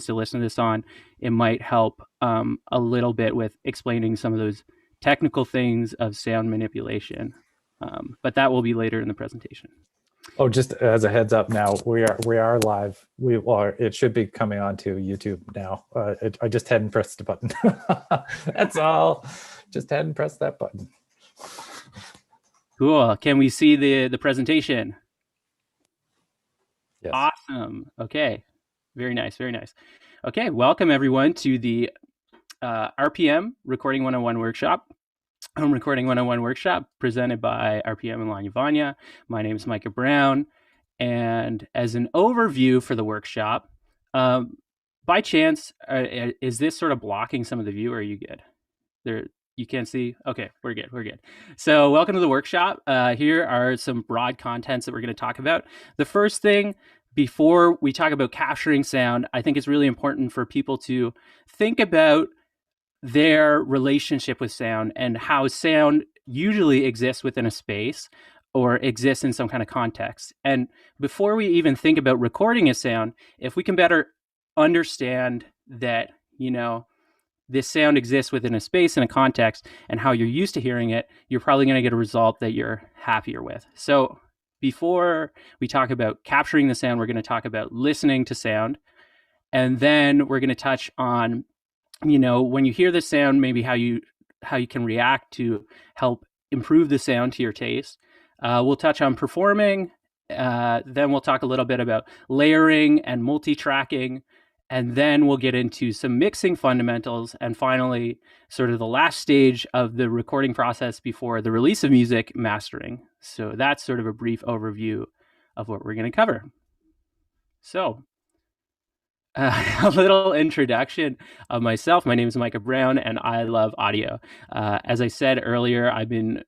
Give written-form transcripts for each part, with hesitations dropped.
to listen to this on, it might help a little bit with explaining some of those technical things of sound manipulation. But that will be later in the presentation. Oh, just as a heads up, now we are live. It should be coming onto YouTube now. I just hadn't pressed the button. That's all. Just hadn't pressed that button. Cool. Can we see the presentation? Yes. Awesome. Okay. Very nice. Very nice. Okay. Welcome everyone to the RPM Recording 101 workshop. Home Recording 101 workshop presented by RPM and Lanya. My name is Micah Brown. And as an overview for the workshop, by chance, is this sort of blocking some of the view, or are you good? You can't see? Okay, we're good. We're good. So welcome to the workshop. Here are some broad contents that we're going to talk about. The first thing, before we talk about capturing sound, I think it's really important for people to think about their relationship with sound and how sound usually exists within a space or exists in some kind of context. And before we even think about recording a sound, if we can better understand that, this sound exists within a space and a context and how you're used to hearing it, you're probably going to get a result that you're happier with. So before we talk about capturing the sound, we're going to talk about listening to sound. And then we're going to touch on when you hear the sound, maybe how you can react to help improve the sound to your taste. We'll touch on performing. Then we'll talk a little bit about layering and multi-tracking. And then we'll get into some mixing fundamentals. And finally, sort of the last stage of the recording process before the release of music, mastering. So that's sort of a brief overview of what we're going to cover. So a little introduction of myself. My name is Micah Brown, and I love audio. As I said earlier, I've been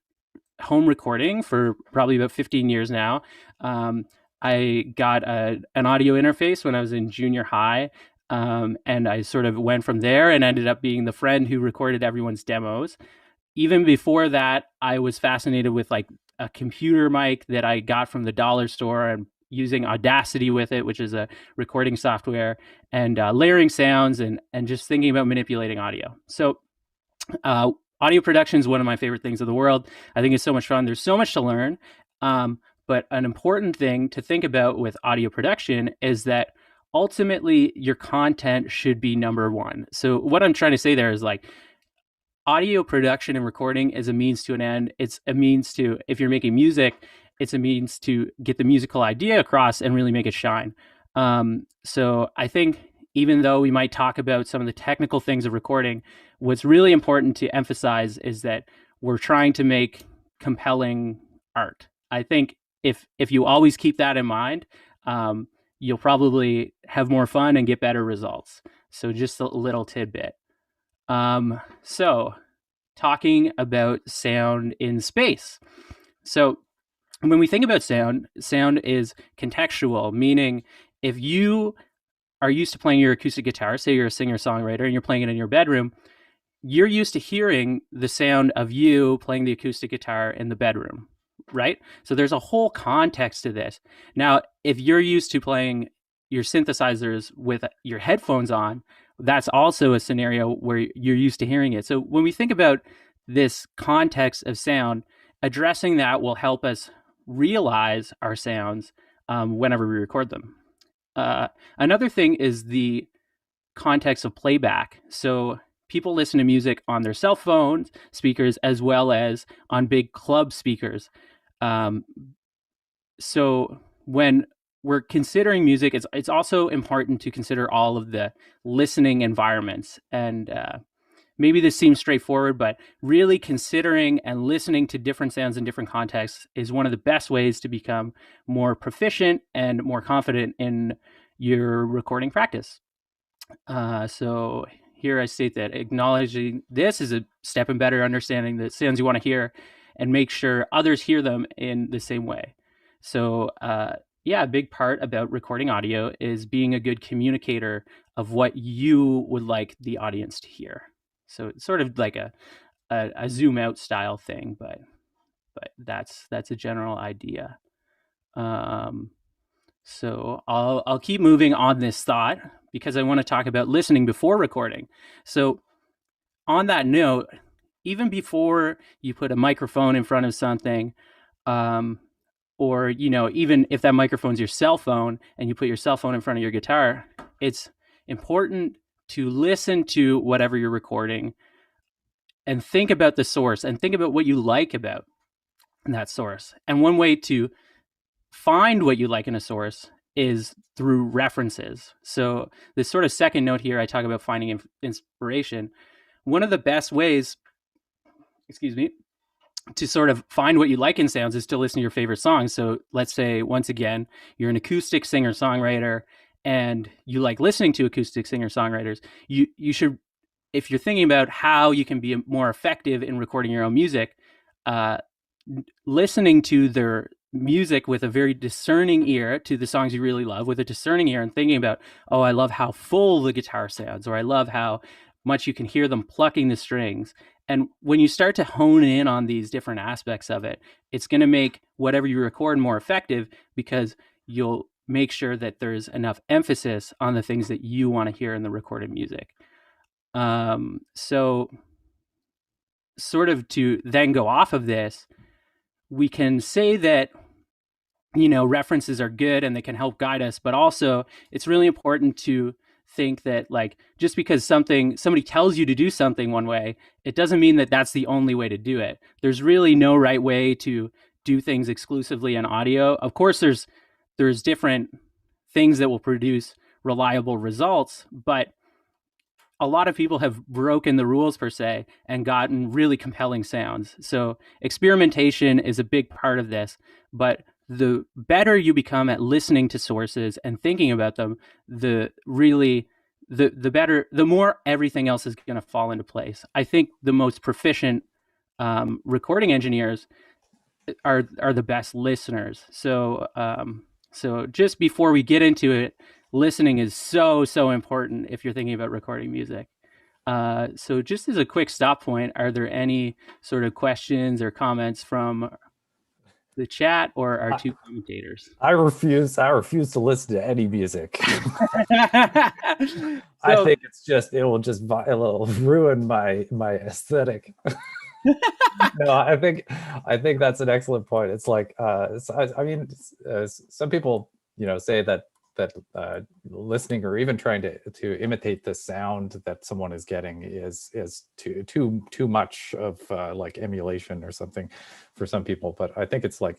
home recording for probably about 15 years now. I got an audio interface when I was in junior high, and I sort of went from there and ended up being the friend who recorded everyone's demos. Even before that, I was fascinated with like a computer mic that I got from the dollar store and using Audacity with it, which is a recording software, and layering sounds and just thinking about manipulating audio. So audio production is one of my favorite things in the world. I think it's so much fun. There's so much to learn. But an important thing to think about with audio production is that ultimately your content should be number one. So what I'm trying to say there is like, audio production and recording is a means to an end. It's a means to, if you're making music, it's a means to get the musical idea across and really make it shine. So I think even though we might talk about some of the technical things of recording, what's really important to emphasize is that we're trying to make compelling art. I think if you always keep that in mind, you'll probably have more fun and get better results. So just a little tidbit. So talking about sound in space. So when we think about sound is contextual, meaning if you are used to playing your acoustic guitar, say you're a singer-songwriter and you're playing it in your bedroom, you're used to hearing the sound of you playing the acoustic guitar in the bedroom, right? So there's a whole context to this. Now, if you're used to playing your synthesizers with your headphones on, that's also a scenario where you're used to hearing it. So when we think about this context of sound, addressing that will help us realize our sounds whenever we record them. Another thing is the context of playback. So people listen to music on their cell phones speakers as well as on big club speakers. So when we're considering music, it's also important to consider all of the listening environments. And maybe this seems straightforward, but really considering and listening to different sounds in different contexts is one of the best ways to become more proficient and more confident in your recording practice. So here I state that acknowledging this is a step in better understanding the sounds you want to hear and make sure others hear them in the same way. So a big part about recording audio is being a good communicator of what you would like the audience to hear. So it's sort of like a zoom out style thing, but that's a general idea. So I'll keep moving on this thought, because I want to talk about listening before recording. So on that note, even before you put a microphone in front of something, um, or even if that microphone's your cell phone and you put your cell phone in front of your guitar, it's important to listen to whatever you're recording and think about the source and think about what you like about that source. And one way to find what you like in a source is through references. So this sort of second note here, I talk about finding inspiration. One of the best ways, excuse me, to sort of find what you like in sounds is to listen to your favorite songs. So let's say, once again, you're an acoustic singer-songwriter and you like listening to acoustic singer-songwriters. You should, if you're thinking about how you can be more effective in recording your own music, listening to their music with a very discerning ear to the songs you really love, with a discerning ear, and thinking about, oh, I love how full the guitar sounds, or I love how much you can hear them plucking the strings. And when you start to hone in on these different aspects of it, it's going to make whatever you record more effective, because you'll make sure that there's enough emphasis on the things that you want to hear in the recorded music. So sort of to then go off of this, we can say that, references are good and they can help guide us, but also it's really important to think that, like, just because somebody tells you to do something one way, it doesn't mean that that's the only way to do it. There's really no right way to do things exclusively in audio. Of course, there's different things that will produce reliable results, but a lot of people have broken the rules, per se, and gotten really compelling sounds. So experimentation is a big part of this, but the better you become at listening to sources and thinking about them, the better, the more everything else is going to fall into place. I think the most proficient recording engineers are the best listeners. So just before we get into it, listening is so important if you're thinking about recording music. So just as a quick stop point, are there any sort of questions or comments from the chat or our two commentators? I refuse to listen to any music. I think it'll ruin my aesthetic. No, I think that's an excellent point. It's like, some people, say that listening or even trying to imitate the sound that someone is getting is too much of like emulation or something for some people. But I think it's like,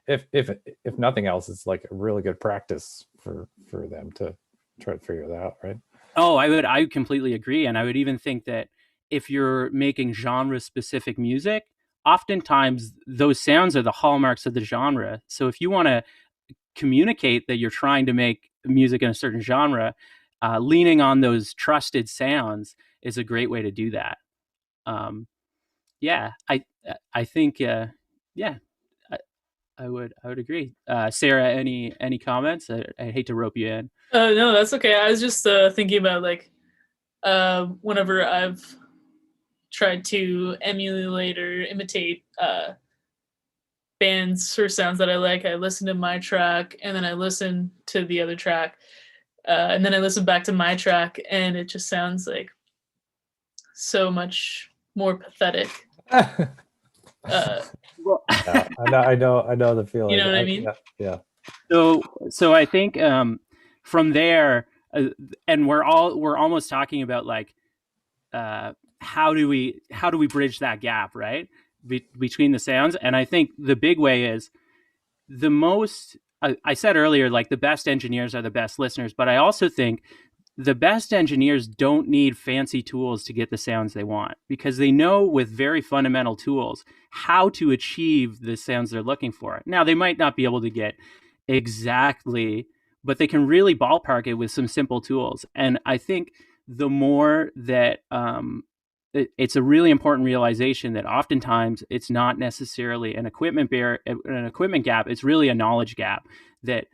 if nothing else, it's like a really good practice for them to try to figure that out, right? Oh, I completely agree. And I would even think that if you're making genre specific music, oftentimes those sounds are the hallmarks of the genre. So if you want to communicate that you're trying to make music in a certain genre, leaning on those trusted sounds is a great way to do that. I think I would agree. Sarah, any comments? I hate to rope you in. No, that's okay. I was just thinking about, like, whenever I've tried to emulate or imitate bands or sounds that I like, I listen to my track and then I listen to the other track, and then I listen back to my track, and it just sounds like so much more pathetic. Well, I know the feeling. You know what I mean? Yeah. So I think from there, and we're almost talking about, like, how do we bridge that gap, right, between the sounds. And I think the big way is I said earlier, like, the best engineers are the best listeners, but I also think the best engineers don't need fancy tools to get the sounds they want, because they know with very fundamental tools how to achieve the sounds they're looking for. Now, they might not be able to get exactly, but they can really ballpark it with some simple tools. And I think the more that it's a really important realization that oftentimes it's not necessarily an equipment gap. It's really a knowledge gap that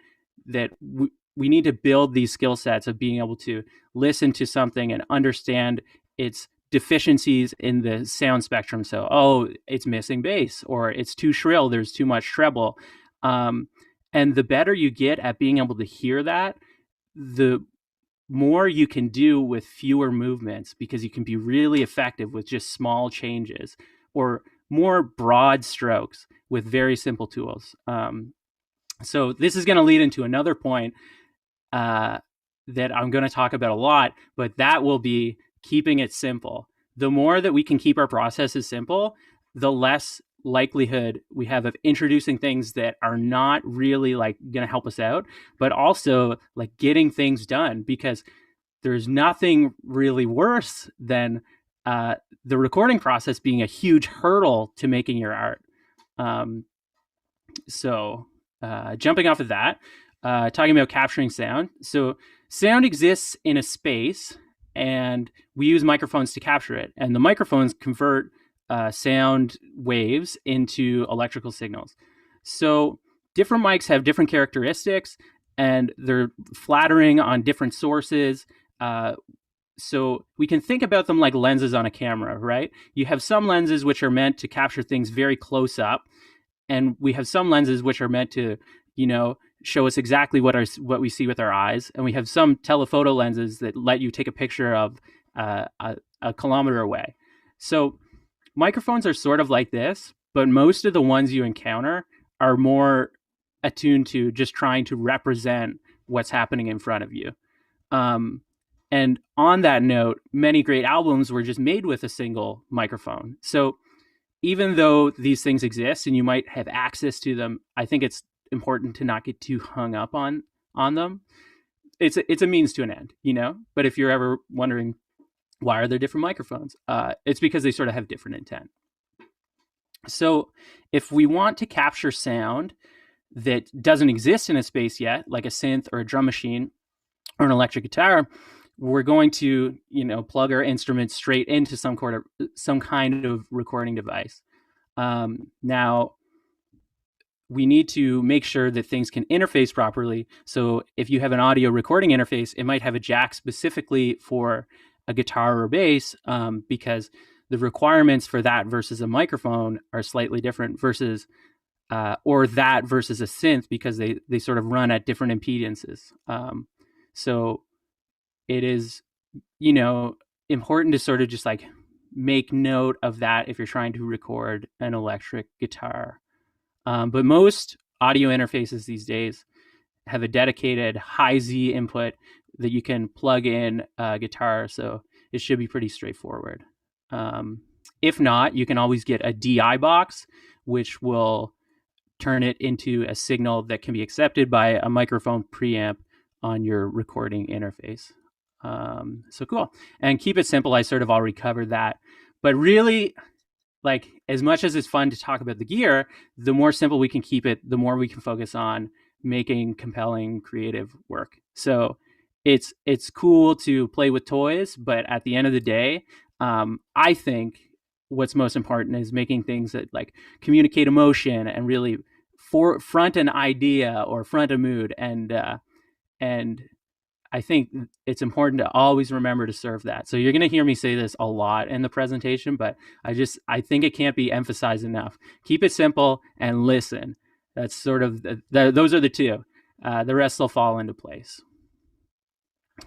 we need to build these skill sets of being able to listen to something and understand its deficiencies in the sound spectrum. So, oh, it's missing bass, or it's too shrill, there's too much treble. And the better you get at being able to hear that, the more you can do with fewer movements, because you can be really effective with just small changes, or more broad strokes with very simple tools. So this is going to lead into another point that I'm going to talk about a lot, but that will be keeping it simple. The more that we can keep our processes simple, the less likelihood we have of introducing things that are not really like going to help us out, but also like getting things done, because there's nothing really worse than the recording process being a huge hurdle to making your art. So jumping off of that, talking about capturing sound. So sound exists in a space, and we use microphones to capture it. And the microphones convert sound waves into electrical signals. So different mics have different characteristics, and they're flattering on different sources. So we can think about them like lenses on a camera, right? You have some lenses which are meant to capture things very close up, and we have some lenses which are meant to, show us exactly what we see with our eyes. And we have some telephoto lenses that let you take a picture of a kilometer away. So microphones are sort of like this, but most of the ones you encounter are more attuned to just trying to represent what's happening in front of you. And on that note, many great albums were just made with a single microphone. So even though these things exist and you might have access to them, I think it's important to not get too hung up on them. It's a means to an end, But if you're ever wondering why are there different microphones, it's because they sort of have different intent. So if we want to capture sound that doesn't exist in a space yet, like a synth or a drum machine or an electric guitar, we're going to, plug our instruments straight into some kind of recording device. Now, we need to make sure that things can interface properly. So if you have an audio recording interface, it might have a jack specifically for a guitar or bass, because the requirements for that versus a microphone are slightly different, versus or that versus a synth, because they sort of run at different impedances. So it is, important to sort of just like make note of that if you're trying to record an electric guitar. But most audio interfaces these days have a dedicated high Z input that you can plug in a guitar, so it should be pretty straightforward. If not, you can always get a DI box, which will turn it into a signal that can be accepted by a microphone preamp on your recording interface. So cool. And keep it simple. I sort of already covered that. But really, like, as much as it's fun to talk about the gear, the more simple we can keep it, the more we can focus on making compelling, creative work. So it's cool to play with toys, but at the end of the day, I think what's most important is making things that like communicate emotion and really front an idea or front a mood. And I think it's important to always remember to serve that. So you're going to hear me say this a lot in the presentation, but I think it can't be emphasized enough. Keep it simple and listen. That's sort of, those are the two. The rest will fall into place.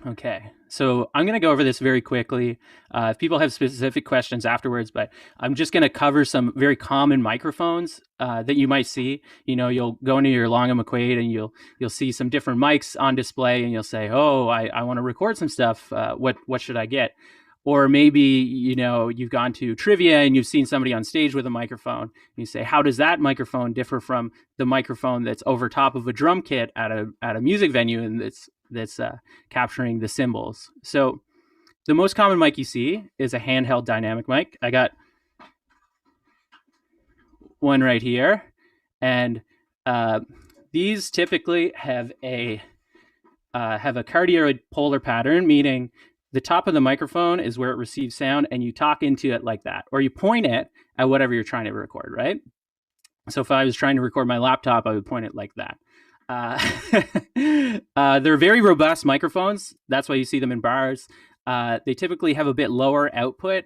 Okay, so I'm going to go over this very quickly. If people have specific questions afterwards, but I'm just going to cover some very common microphones that you might see. You'll go into your Long & McQuaid and you'll see some different mics on display, and you'll say, "Oh, I want to record some stuff. What should I get?" Or maybe you've gone to trivia and you've seen somebody on stage with a microphone. And you say, "How does that microphone differ from the microphone that's over top of a drum kit at a music venue and that's capturing the cymbals?" So the most common mic you see is a handheld dynamic mic. I got one right here, and these typically have a cardioid polar pattern, meaning the top of the microphone is where it receives sound, and you talk into it like that, or you point it at whatever you're trying to record, right? So if I was trying to record my laptop, I would point it like that. They're very robust microphones. That's why you see them in bars. They typically have a bit lower output,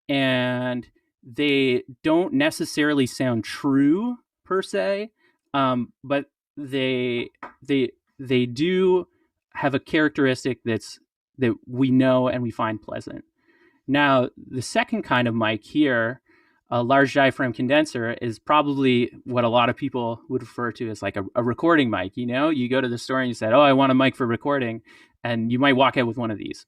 and they don't necessarily sound true per se, but they do have a characteristic that's that we know and we find pleasant. Now, the second kind of mic here, a large diaphragm condenser, is probably what a lot of people would refer to as like a recording mic. You know, you go to the store and you said, oh, I want a mic for recording, and you might walk out with one of these.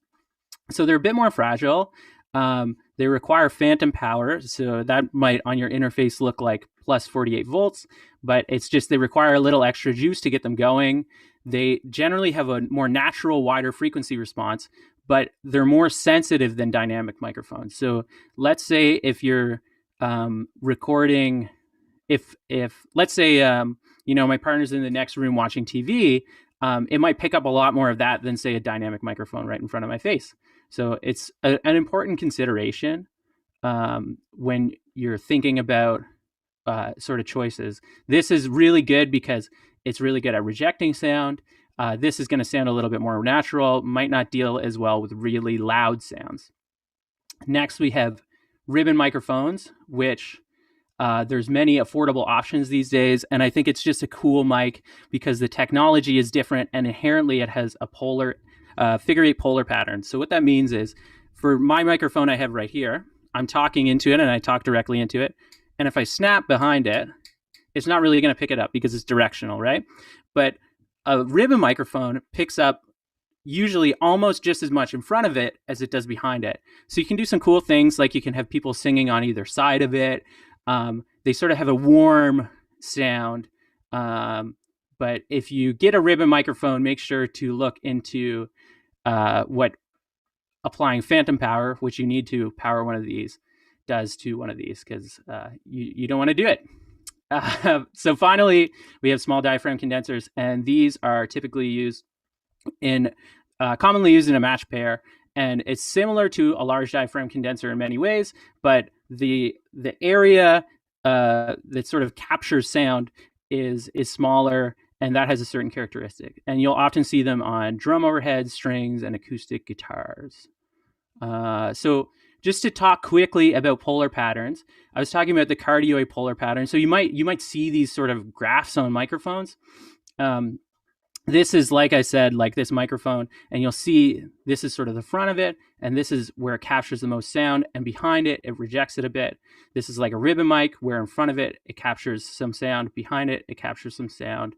So they're a bit more fragile. They require phantom power, so that might on your interface look like plus 48 volts, but it's just they require a little extra juice to get them going. They generally have a more natural, wider frequency response, but they're more sensitive than dynamic microphones. So let's say if you're recording, if let's say my partner's in the next room watching TV, it might pick up a lot more of that than say a dynamic microphone right in front of my face. So it's an important consideration when you're thinking about sort of choices. This is really good because it's really good at rejecting sound. This is going to sound a little bit more natural, might not deal as well with really loud sounds. Next, we have ribbon microphones, which there's many affordable options these days. And I think it's just a cool mic because the technology is different and inherently it has a figure 8 polar pattern. So what that means is for my microphone I have right here, I'm talking into it and I talk directly into it. And if I snap behind it, it's not really going to pick it up because it's directional, right? But a ribbon microphone picks up usually almost just as much in front of it as it does behind it. So you can do some cool things, like you can have people singing on either side of it. They sort of have a warm sound. But if you get a ribbon microphone, make sure to look into what applying phantom power, which you need to power one of these, does to one of these, because you don't want to do it. So finally, we have small diaphragm condensers, and these are typically used commonly used in a match pair, and it's similar to a large diaphragm condenser in many ways, but the area that sort of captures sound is smaller, and that has a certain characteristic. And you'll often see them on drum overheads, strings, and acoustic guitars. So just to talk quickly about polar patterns, I was talking about the cardioid polar pattern. So you might see these sort of graphs on microphones. This is, like I said, like this microphone, and you'll see this is sort of the front of it, and this is where it captures the most sound, and behind it, it rejects it a bit. This is like a ribbon mic, where in front of it, it captures some sound, behind it, it captures some sound.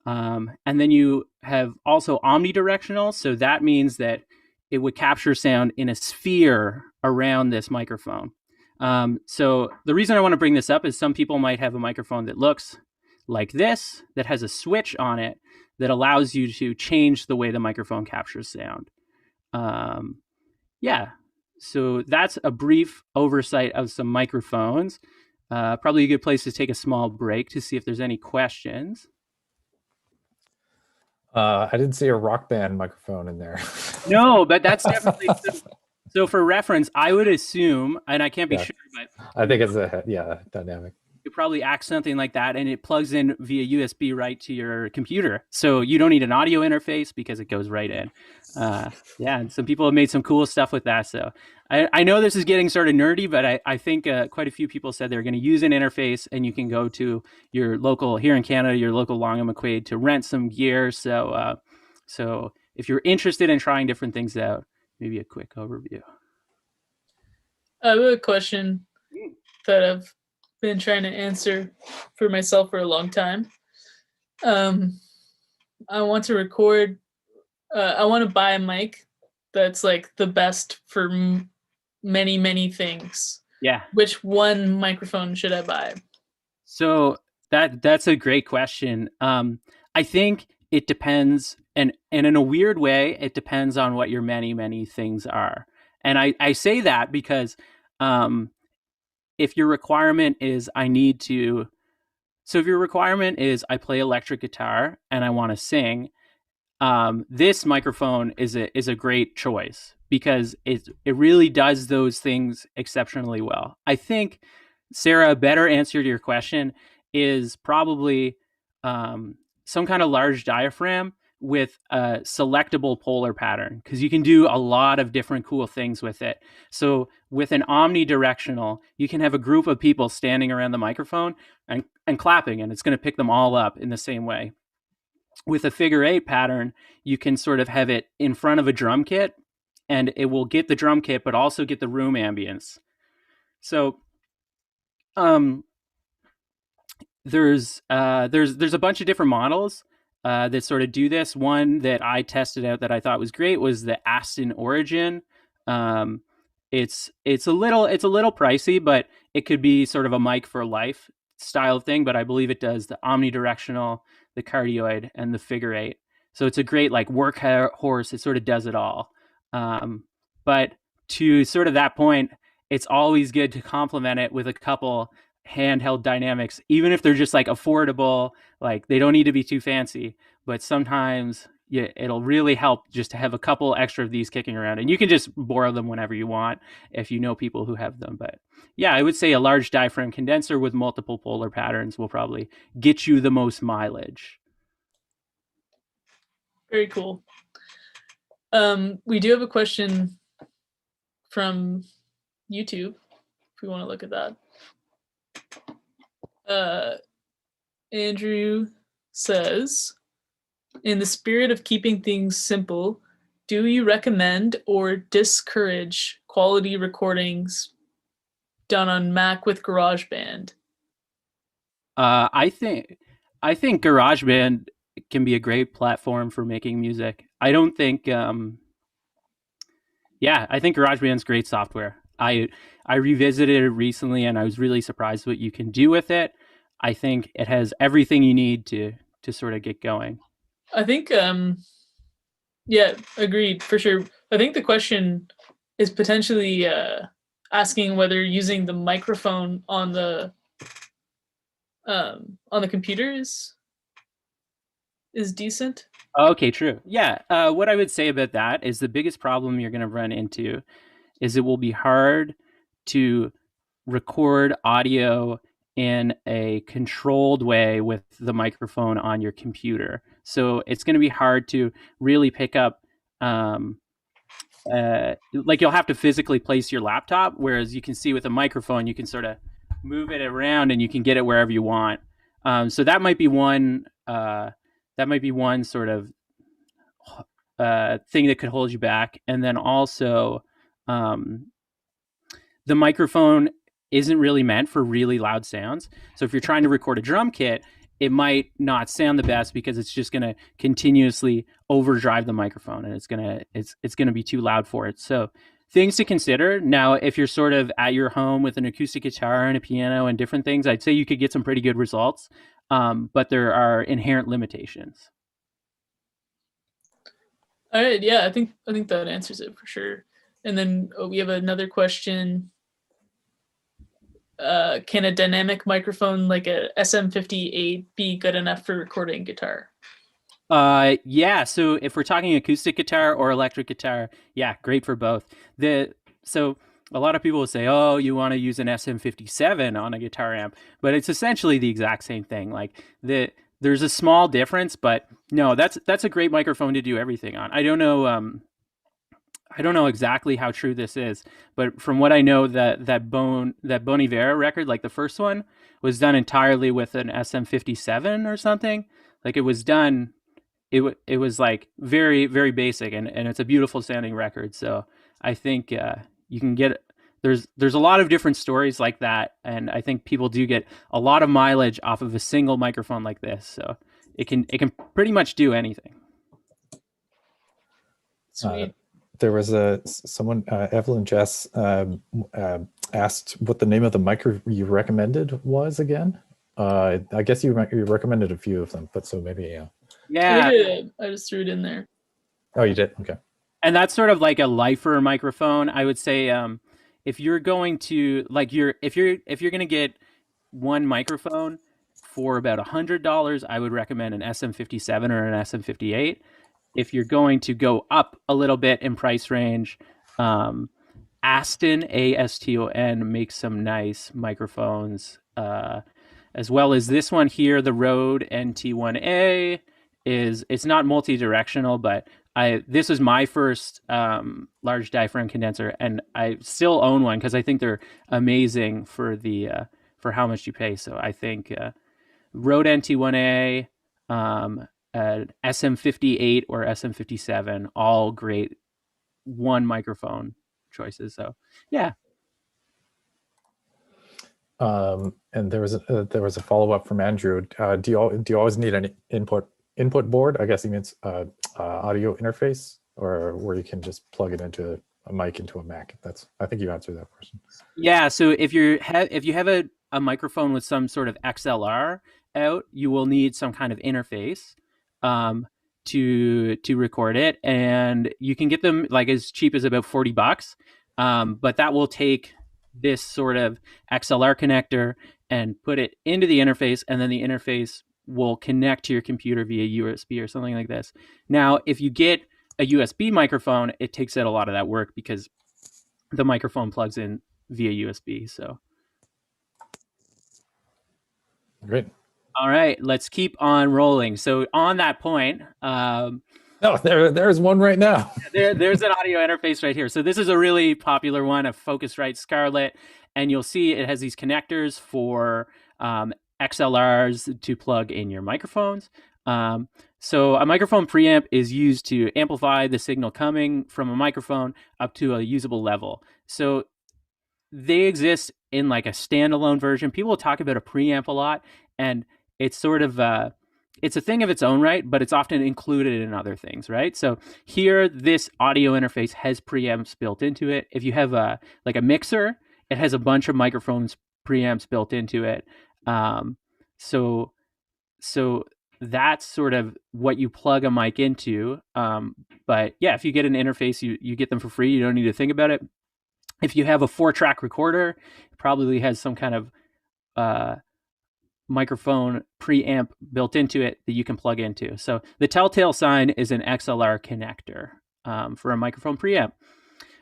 And then you have also omnidirectional, so that means that it would capture sound in a sphere around this microphone. So the reason I want to bring this up is some people might have a microphone that looks like this, that has a switch on it, that allows you to change the way the microphone captures sound. So that's a brief oversight of some microphones. Probably a good place to take a small break to see if there's any questions. I didn't see a Rock Band microphone in there. No, but that's definitely... So for reference, I would assume, and I can't be sure, but... I think it's dynamic. You probably act something like that, and it plugs in via USB right to your computer. So you don't need an audio interface because it goes right in. And some people have made some cool stuff with that. So I know this is getting sort of nerdy, but I think quite a few people said they're going to use an interface, and you can go to your local, here in Canada, your local Long and McQuaid to rent some gear. So if you're interested in trying different things out, maybe a quick overview. I have a question that I've been trying to answer for myself for a long time. I want to record, I want to buy a mic that's like the best for many, many things. Yeah. Which one microphone should I buy? So that's a great question. I think it depends, and in a weird way, it depends on what your many, many things are. And I say that because if your requirement is I play electric guitar and I want to sing, this microphone is a great choice because it really does those things exceptionally well. I think, Sarah, a better answer to your question is probably some kind of large diaphragm with a selectable polar pattern, because you can do a lot of different cool things with it. So with an omnidirectional, you can have a group of people standing around the microphone and clapping, and it's going to pick them all up in the same way. With a figure 8 pattern, you can sort of have it in front of a drum kit, and it will get the drum kit, but also get the room ambience. So there's a bunch of different models that sort of do this. One that I tested out that I thought was great was the Aston Origin. It's a little pricey, but it could be sort of a mic for life style thing. But I believe it does the omnidirectional, the cardioid, and the figure eight. So it's a great like workhorse. It sort of does it all. But to sort of that point, it's always good to complement it with a couple handheld dynamics, even if they're just like affordable, like they don't need to be too fancy, but sometimes it'll really help just to have a couple extra of these kicking around, and you can just borrow them whenever you want if you know people who have them. But yeah, I would say a large diaphragm condenser with multiple polar patterns will probably get you the most mileage. Very cool. We do have a question from YouTube, if we want to look at that. Andrew says, in the spirit of keeping things simple, do you recommend or discourage quality recordings done on Mac with GarageBand? I think GarageBand can be a great platform for making music. I don't think I think GarageBand's great software. I revisited it recently and I was really surprised what you can do with it. I think it has everything you need to sort of get going. I think agreed for sure. I think the question is potentially asking whether using the microphone on the computer is decent. Okay, true. Yeah. What I would say about that is the biggest problem you're going to run into is it will be hard to record audio in a controlled way with the microphone on your computer. So it's going to be hard to really pick up, like you'll have to physically place your laptop, whereas you can see with a microphone, you can sort of move it around and you can get it wherever you want. So that might be one sort of thing that could hold you back. And then also, the microphone isn't really meant for really loud sounds. So if you're trying to record a drum kit, it might not sound the best because it's just going to continuously overdrive the microphone, and it's going to be too loud for it. So things to consider. Now, if you're sort of at your home with an acoustic guitar and a piano and different things, I'd say you could get some pretty good results, but there are inherent limitations. All right, yeah, I think that answers it for sure. And then we have another question. Can a dynamic microphone like a SM58 be good enough for recording guitar? Yeah. So if we're talking acoustic guitar or electric guitar, yeah, great for both. So a lot of people will say, "Oh, you want to use an SM57 on a guitar amp," but it's essentially the exact same thing. Like there's a small difference, but no, that's a great microphone to do everything on. I don't know exactly how true this is, but from what I know, that Bon Iver record, like the first one, was done entirely with an SM57 or something. Like it was done, it was like very, very basic, and it's a beautiful sounding record. So I think you can get there's a lot of different stories like that, and I think people do get a lot of mileage off of a single microphone like this. So it can pretty much do anything. Sweet. There was someone, Evelyn Jess, asked what the name of the mic you recommended was again. I guess you recommended a few of them, but so maybe yeah. I just threw it in there. Oh, you did? Okay. And that's sort of like a lifer microphone. I would say if you're going to if you're going to get one microphone for about $100, I would recommend an SM57 or an SM58. If you're going to go up a little bit in price range, Aston, ASTON, makes some nice microphones, as well as this one here, the Rode NT1A. It's not multi-directional, but this was my first large diaphragm condenser, and I still own one because I think they're amazing for for how much you pay. So I think Rode NT1A, SM58 or SM57, all great one microphone choices. So yeah. And there was a follow-up from Andrew. Do you always need an input board? I guess he means audio interface, or where you can just plug it into a mic into a Mac. I think you answered that question. Yeah. So if you have a microphone with some sort of XLR out, you will need some kind of interface to record it, and you can get them like as cheap as about $40. But that will take this sort of XLR connector and put it into the interface, and then the interface will connect to your computer via USB or something like this. Now, if you get a USB microphone, it takes out a lot of that work because the microphone plugs in via USB. So great. All right, let's keep on rolling. So on that point, no, there's one right now. there's an audio interface right here. So this is a really popular one, a Focusrite Scarlett, and you'll see it has these connectors for XLRs to plug in your microphones. So a microphone preamp is used to amplify the signal coming from a microphone up to a usable level. So they exist in like a standalone version. People talk about a preamp a lot, and it's sort of it's a thing of its own right, but it's often included in other things, right? So here, this audio interface has preamps built into it. If you have a mixer, it has a bunch of microphones preamps built into it. So that's sort of what you plug a mic into. But yeah, if you get an interface, you get them for free. You don't need to think about it. If you have a 4-track recorder, it probably has some kind of microphone preamp built into it that you can plug into. So the telltale sign is an XLR connector for a microphone preamp.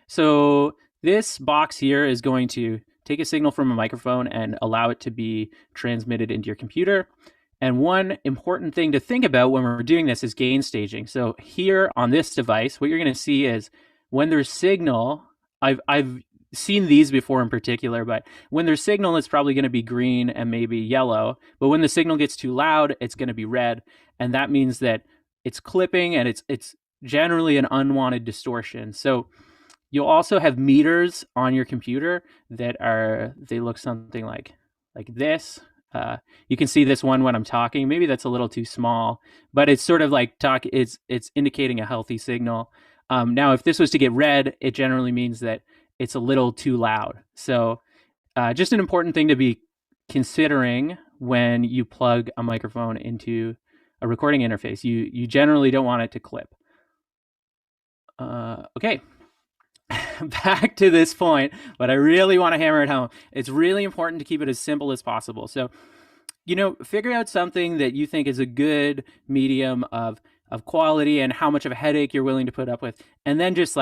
So this box here is going to take a signal from a microphone and allow it to be transmitted into your computer. And one important thing to think about when we're doing this is gain staging. So here on this device, what you're going to see is when there's signal, I've seen these before in particular, but when there's signal, it's probably going to be green and maybe yellow. But when the signal gets too loud, it's going to be red. And that means that it's clipping, and it's generally an unwanted distortion. So you'll also have meters on your computer they look something like this. You can see this one when I'm talking. Maybe that's a little too small, but it's sort of like it's indicating a healthy signal. Now, if this was to get red, it generally means that it's a little too loud. So just an important thing to be considering when you plug a microphone into a recording interface. You generally don't want it to clip. Okay. Back to this point, but I really want to hammer it home. It's really important to keep it as simple as possible. So, figure out something that you think is a good medium of quality and how much of a headache you're willing to put up with, and then just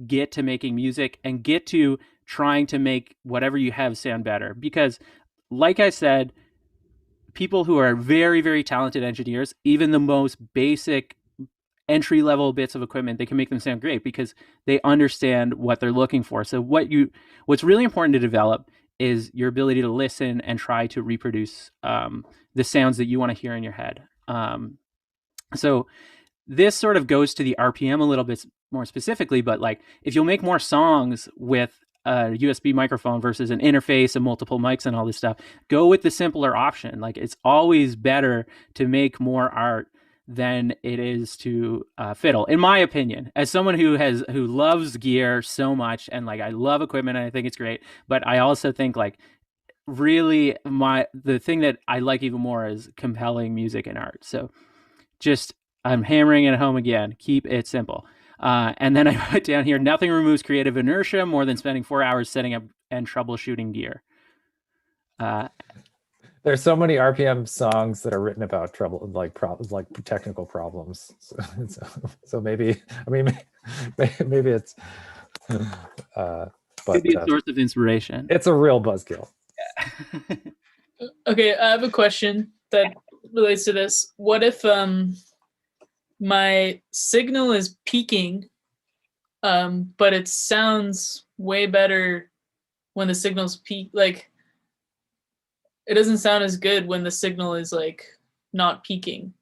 get to making music and get to trying to make whatever you have sound better. Because like I said, people who are very, very talented engineers, even the most basic entry-level bits of equipment, they can make them sound great because they understand what they're looking for. So what's really important to develop is your ability to listen and try to reproduce the sounds that you want to hear in your head. So this sort of goes to the RPM a little bit more specifically, but if you'll make more songs with a USB microphone versus an interface and multiple mics and all this stuff, go with the simpler option. It's always better to make more art than it is to fiddle, in my opinion, as someone who loves gear so much, and I love equipment and I think it's great, but I also think really the thing that I like even more is compelling music and art. So I'm hammering it home again, keep it simple. And then I put down here, nothing removes creative inertia more than spending 4 hours setting up and troubleshooting gear. There's so many RPM songs that are written about trouble, technical problems. So maybe it's could be a source of inspiration. It's a real buzzkill. Yeah. Okay, I have a question that relates to this. What if my signal is peaking, but it sounds way better when the signal's peak? It doesn't sound as good when the signal is not peaking.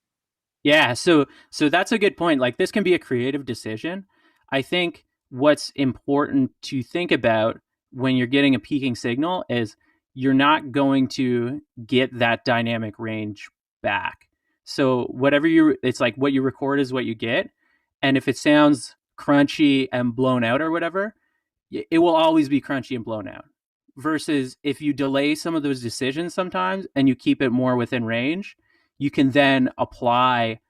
Yeah, so that's a good point. This can be a creative decision. I think what's important to think about when you're getting a peaking signal is you're not going to get that dynamic range back. So whatever it's like what you record is what you get. And if it sounds crunchy and blown out or whatever, it will always be crunchy and blown out. Versus if you delay some of those decisions sometimes and you keep it more within range, you can then apply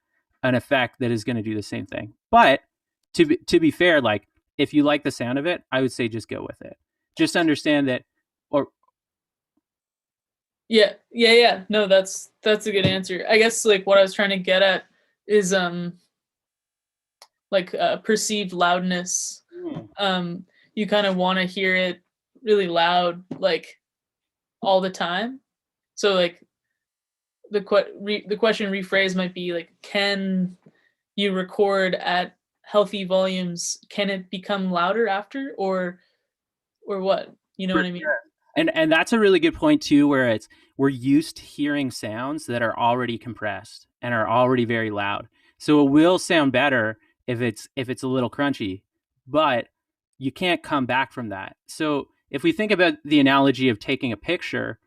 an effect that is going to do the same thing. But to be fair, like if you like the sound of it, I would say just go with it. Just understand that, or yeah. No, that's a good answer. I guess like what I was trying to get at is like perceived loudness. You kind of want to hear it really loud, like all the time. So like the question rephrased might be like, can you record at healthy volumes? Can it become louder after, or what? You know what I mean? And that's a really good point too, where we're used to hearing sounds that are already compressed and are already very loud. So it will sound better if it's a little crunchy, but you can't come back from that. So if we think about the analogy of taking a picture,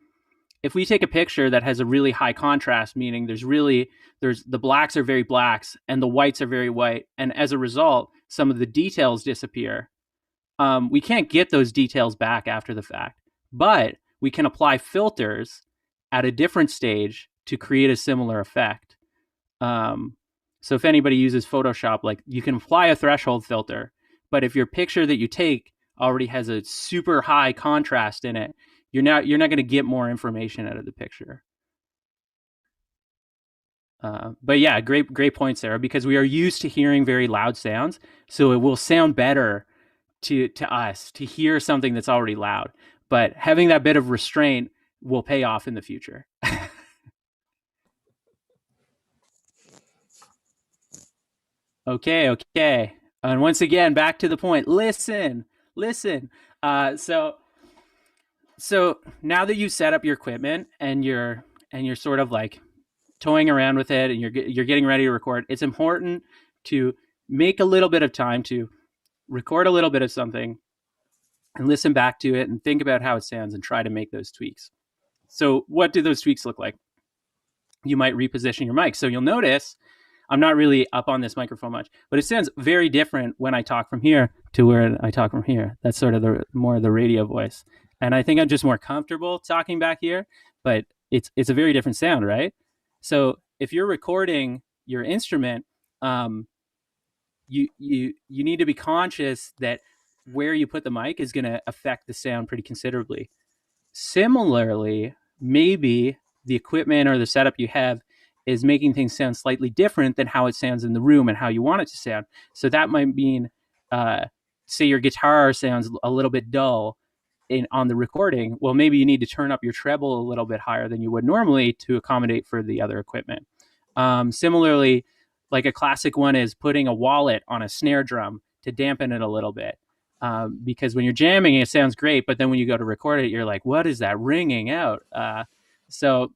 if we take a picture that has a really high contrast, meaning there's the blacks are very blacks and the whites are very white, and as a result, some of the details disappear. We can't get those details back after the fact, but we can apply filters at a different stage to create a similar effect. So if anybody uses Photoshop, like you can apply a threshold filter, but if your picture that you take already has a super high contrast in it, you're not going to get more information out of the picture. But yeah, great point, Sarah, because we are used to hearing very loud sounds, so it will sound better to us to hear something that's already loud. But having that bit of restraint will pay off in the future. Okay. And once again, back to the point. Listen. So now that you set up your equipment and you're sort of like toying around with it and you're getting ready to record, it's important to make a little bit of time to record a little bit of something and listen back to it and think about how it sounds and try to make those tweaks. So what do those tweaks look like? You might reposition your mic. So you'll notice I'm not really up on this microphone much, but it sounds very different when I talk from here to where I talk from here. That's sort of more the radio voice. And I think I'm just more comfortable talking back here, but it's a very different sound, right? So if you're recording your instrument, you need to be conscious that where you put the mic is going to affect the sound pretty considerably. Similarly, maybe the equipment or the setup you have is making things sound slightly different than how it sounds in the room and how you want it to sound. So that might mean, say your guitar sounds a little bit dull on the recording. Well, maybe you need to turn up your treble a little bit higher than you would normally to accommodate for the other equipment. Similarly, like a classic one is putting a wallet on a snare drum to dampen it a little bit. Because when you're jamming, it sounds great, but then when you go to record it, you're like, what is that ringing out? So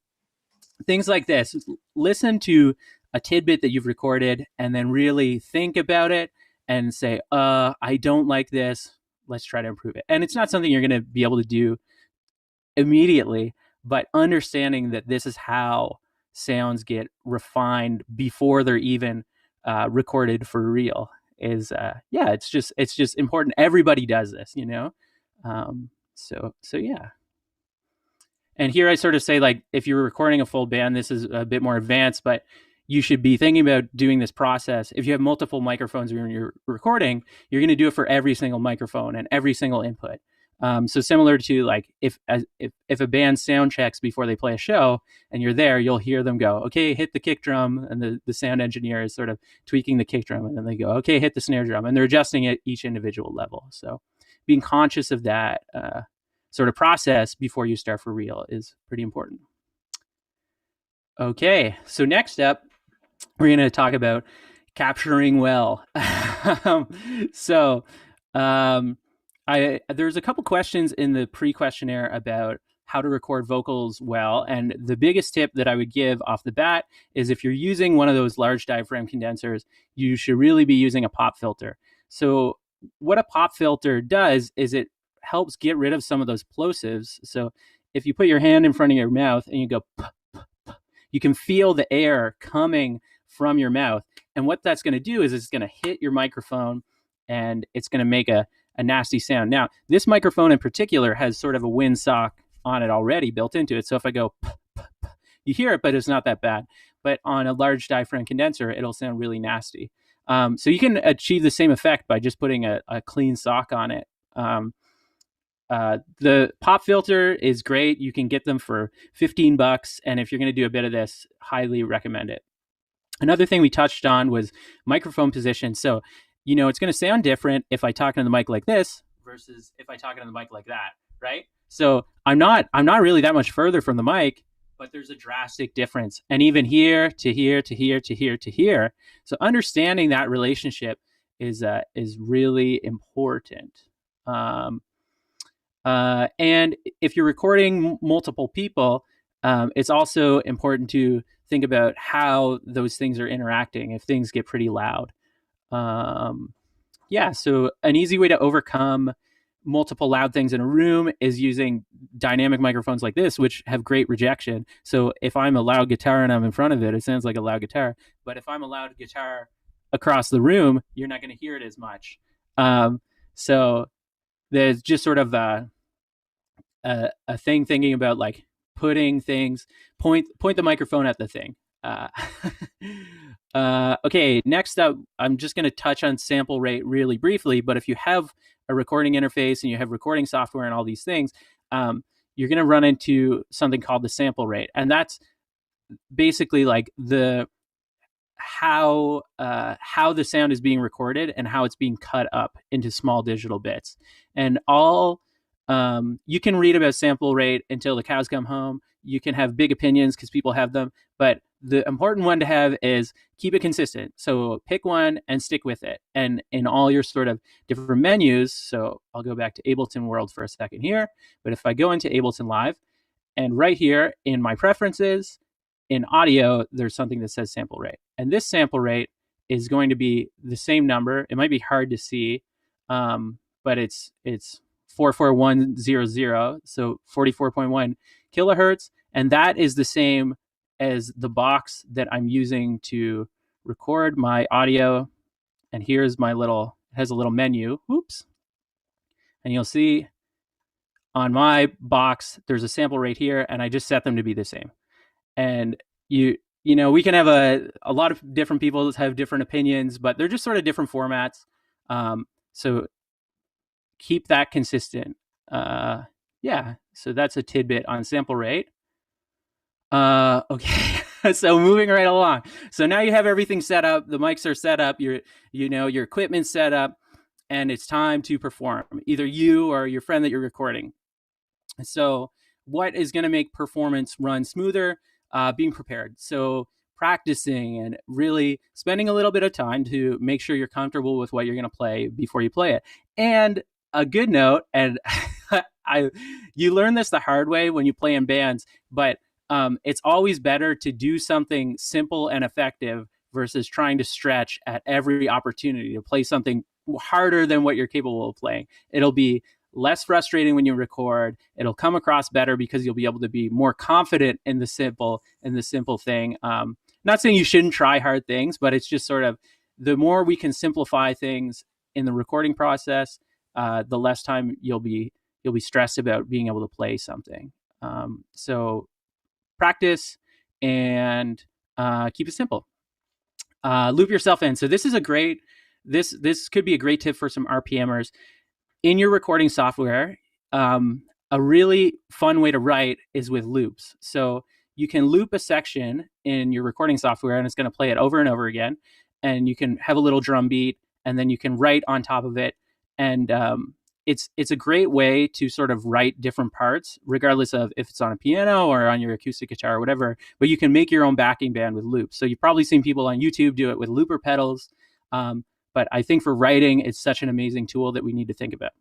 things like this, listen to a tidbit that you've recorded and then really think about it and say, I don't like this. Let's try to improve it. And it's not something you're going to be able to do immediately, but understanding that this is how sounds get refined before they're even recorded for real is, it's just important. Everybody does this, you know? So yeah. And here I sort of say, like, if you're recording a full band, this is a bit more advanced, but you should be thinking about doing this process. If you have multiple microphones when you're recording, you're going to do it for every single microphone and every single input. So similar to like if a band sound checks before they play a show and you're there, you'll hear them go, okay, hit the kick drum. And the sound engineer is sort of tweaking the kick drum. And then they go, okay, hit the snare drum. And they're adjusting at each individual level. So being conscious of that sort of process before you start for real is pretty important. Okay, so next up, we're going to talk about capturing well. There's a couple questions in the pre-questionnaire about how to record vocals well. And the biggest tip that I would give off the bat is if you're using one of those large diaphragm condensers, you should really be using a pop filter. So what a pop filter does is it helps get rid of some of those plosives. So if you put your hand in front of your mouth and you go, you can feel the air coming from your mouth. And what that's going to do is it's going to hit your microphone and it's going to make a nasty sound. Now, this microphone in particular has sort of a windsock on it already built into it. So if I go, you hear it, but it's not that bad. But on a large diaphragm condenser, it'll sound really nasty. So you can achieve the same effect by just putting a clean sock on it. The pop filter is great. You can get them for $15. And if you're going to do a bit of this, highly recommend it. Another thing we touched on was microphone position. So, it's going to sound different if I talk into the mic like this versus if I talk into the mic like that, right? So I'm not really that much further from the mic, but there's a drastic difference. And even here to here to here to here to here. So understanding that relationship is really important. And if you're recording multiple people, it's also important to think about how those things are interacting if things get pretty loud. So an easy way to overcome multiple loud things in a room is using dynamic microphones like this, which have great rejection. So if I'm a loud guitar and I'm in front of it, it sounds like a loud guitar. But if I'm a loud guitar across the room, you're not going to hear it as much. So there's just sort of a thing thinking about like putting things, point the microphone at the thing. Okay, next up, I'm just going to touch on sample rate really briefly, but if you have a recording interface and you have recording software and all these things, you're going to run into something called the sample rate. And that's basically like how the sound is being recorded and how it's being cut up into small digital bits. And you can read about sample rate until the cows come home. You can have big opinions because people have them, but the important one to have is keep it consistent. So pick one and stick with it. And in all your sort of different menus, so I'll go back to Ableton World for a second here, but if I go into Ableton Live, and right here in my preferences, in audio, there's something that says sample rate. And this sample rate is going to be the same number. It might be hard to see, but it's 44100, so 44.1 kilohertz. And that is the same as the box that I'm using to record my audio. And here's my it has a little menu. Oops. And you'll see on my box, there's a sample rate here, and I just set them to be the same. And we can have a lot of different people have different opinions, but they're just sort of different formats. So keep that consistent. So that's a tidbit on sample rate. Okay. So moving right along. So now you have everything set up. The mics are set up. Your equipment's set up, and it's time to perform. Either you or your friend that you're recording. So what is going to make performance run smoother? Being prepared. So practicing and really spending a little bit of time to make sure you're comfortable with what you're going to play before you play it. And a good note, and you learn this the hard way when you play in bands, but it's always better to do something simple and effective versus trying to stretch at every opportunity to play something harder than what you're capable of playing. It'll be less frustrating when you record. It'll come across better because you'll be able to be more confident in the simple thing. Not saying you shouldn't try hard things, but it's just sort of the more we can simplify things in the recording process, the less time you'll be stressed about being able to play something. So practice and keep it simple. Loop yourself in. So this is this could be a great tip for some RPMers. In your recording software, a really fun way to write is with loops. So you can loop a section in your recording software and it's going to play it over and over again. And you can have a little drum beat and then you can write on top of it. And it's a great way to sort of write different parts, regardless of if it's on a piano or on your acoustic guitar or whatever, but you can make your own backing band with loops. So you've probably seen people on YouTube do it with looper pedals. But I think for writing, it's such an amazing tool that we need to think about.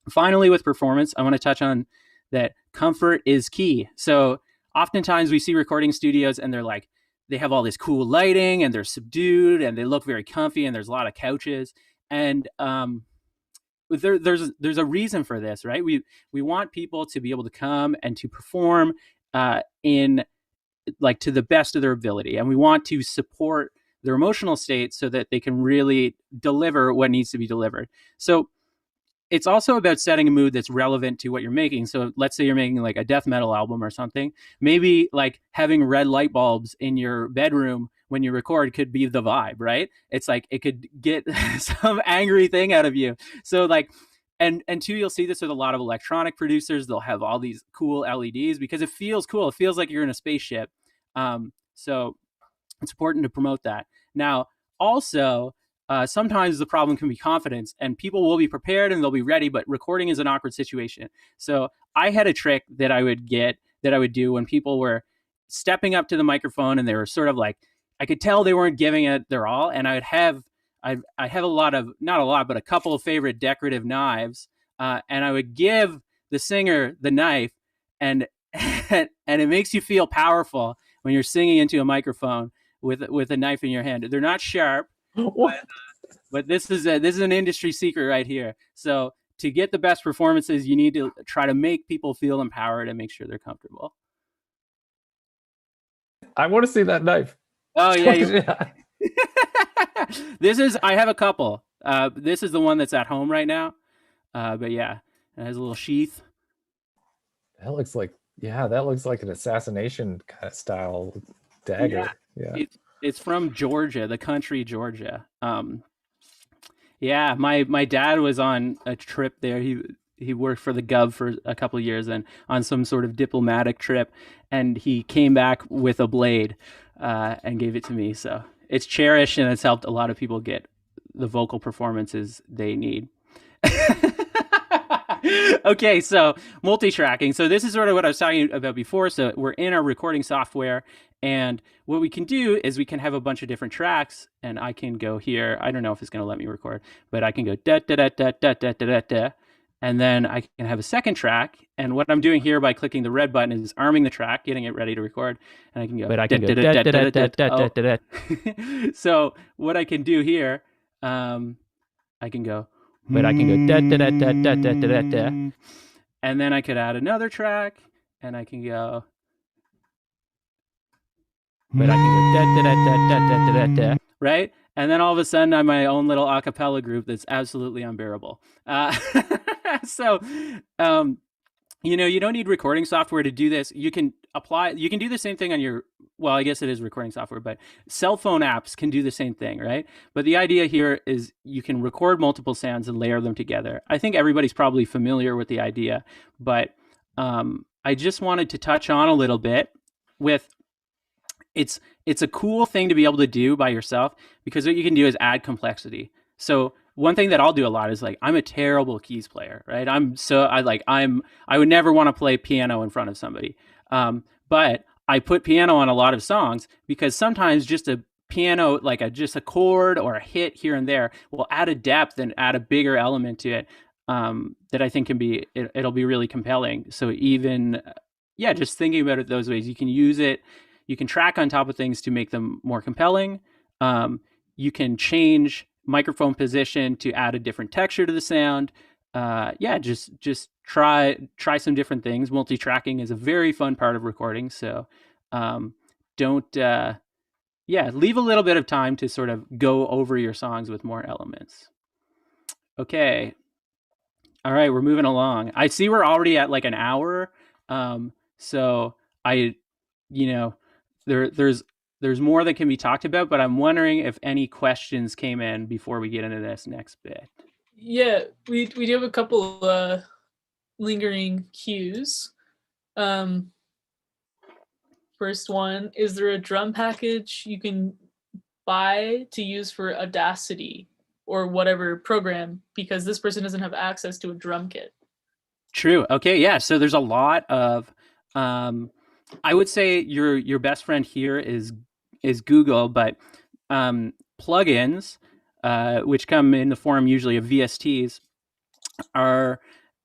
Finally, with performance, I want to touch on that comfort is key. So oftentimes we see recording studios and they have all this cool lighting and they're subdued and they look very comfy and there's a lot of couches. And there's a reason for this, right? We want people to be able to come and to perform in like to the best of their ability, and we want to support their emotional state so that they can really deliver what needs to be delivered. So it's also about setting a mood that's relevant to what you're making. So let's say you're making like a death metal album or something. Maybe like having red light bulbs in your bedroom when you record could be the vibe, right? It's like it could get some angry thing out of you. So like, and two, you'll see this with a lot of electronic producers. They'll have all these cool LEDs because it feels cool. It feels like you're in a spaceship. So it's important to promote that. Now, also, sometimes the problem can be confidence, and people will be prepared and they'll be ready, but recording is an awkward situation. So I had a trick that I would do when people were stepping up to the microphone and they were sort of like, I could tell they weren't giving it their all. And I have a lot of, not a lot, but a couple of favorite decorative knives. And I would give the singer the knife, and and it makes you feel powerful when you're singing into a microphone with a knife in your hand. They're not sharp, but this is an industry secret right here. So to get the best performances, you need to try to make people feel empowered and make sure they're comfortable. I want to see that knife. Oh yeah. I have a couple. This is the one that's at home right now. But yeah, it has a little sheath. That looks like an assassination kind of style dagger. Yeah. It's from Georgia, the country Georgia. Yeah, my dad was on a trip there. He worked for the Gov for a couple of years and on some sort of diplomatic trip, and he came back with a blade and gave it to me. So it's cherished, and it's helped a lot of people get the vocal performances they need. Okay, so multi-tracking. So this is sort of what I was talking about before. So we're in our recording software, and what we can do is we can have a bunch of different tracks, and I can go here. I don't know if it's going to let me record, but I can go da da da da da da da da, and then I can have a second track. And what I'm doing here by clicking the red button is arming the track, getting it ready to record, and I can go. But I can go da da da da da da da. So what I can do here, I can go. But I can go da da da da da da da da, and then I could add another track, and I can go. But I can go da da da da da da da da, right? And then all of a sudden, I'm my own little a cappella group that's absolutely unbearable. So, you don't need recording software to do this. You can do the same thing on your, well, I guess it is recording software, but cell phone apps can do the same thing, right? But the idea here is you can record multiple sounds and layer them together. I think everybody's probably familiar with the idea, but I just wanted to touch on a little bit with, it's a cool thing to be able to do by yourself, because what you can do is add complexity. So one thing that I'll do a lot is, like, I'm a terrible keys player, right? I would never want to play piano in front of somebody. But I put piano on a lot of songs because sometimes just a piano, like just a chord or a hit here and there, will add a depth and add a bigger element to it that I think it'll be really compelling. So even, just thinking about it those ways, you can use it, you can track on top of things to make them more compelling. You can change microphone position to add a different texture to the sound. Just try some different things. Multi-tracking is a very fun part of recording. So leave a little bit of time to sort of go over your songs with more elements. Okay. All right, we're moving along. I see we're already at like an hour. So there's more that can be talked about, but I'm wondering if any questions came in before we get into this next bit. Yeah, we do have a couple lingering cues. First one, is there a drum package you can buy to use for Audacity or whatever program, because this person doesn't have access to a drum kit? True. Okay, yeah. So there's a lot of I would say your best friend here is Google, but plugins, which come in the form usually of VSTs, are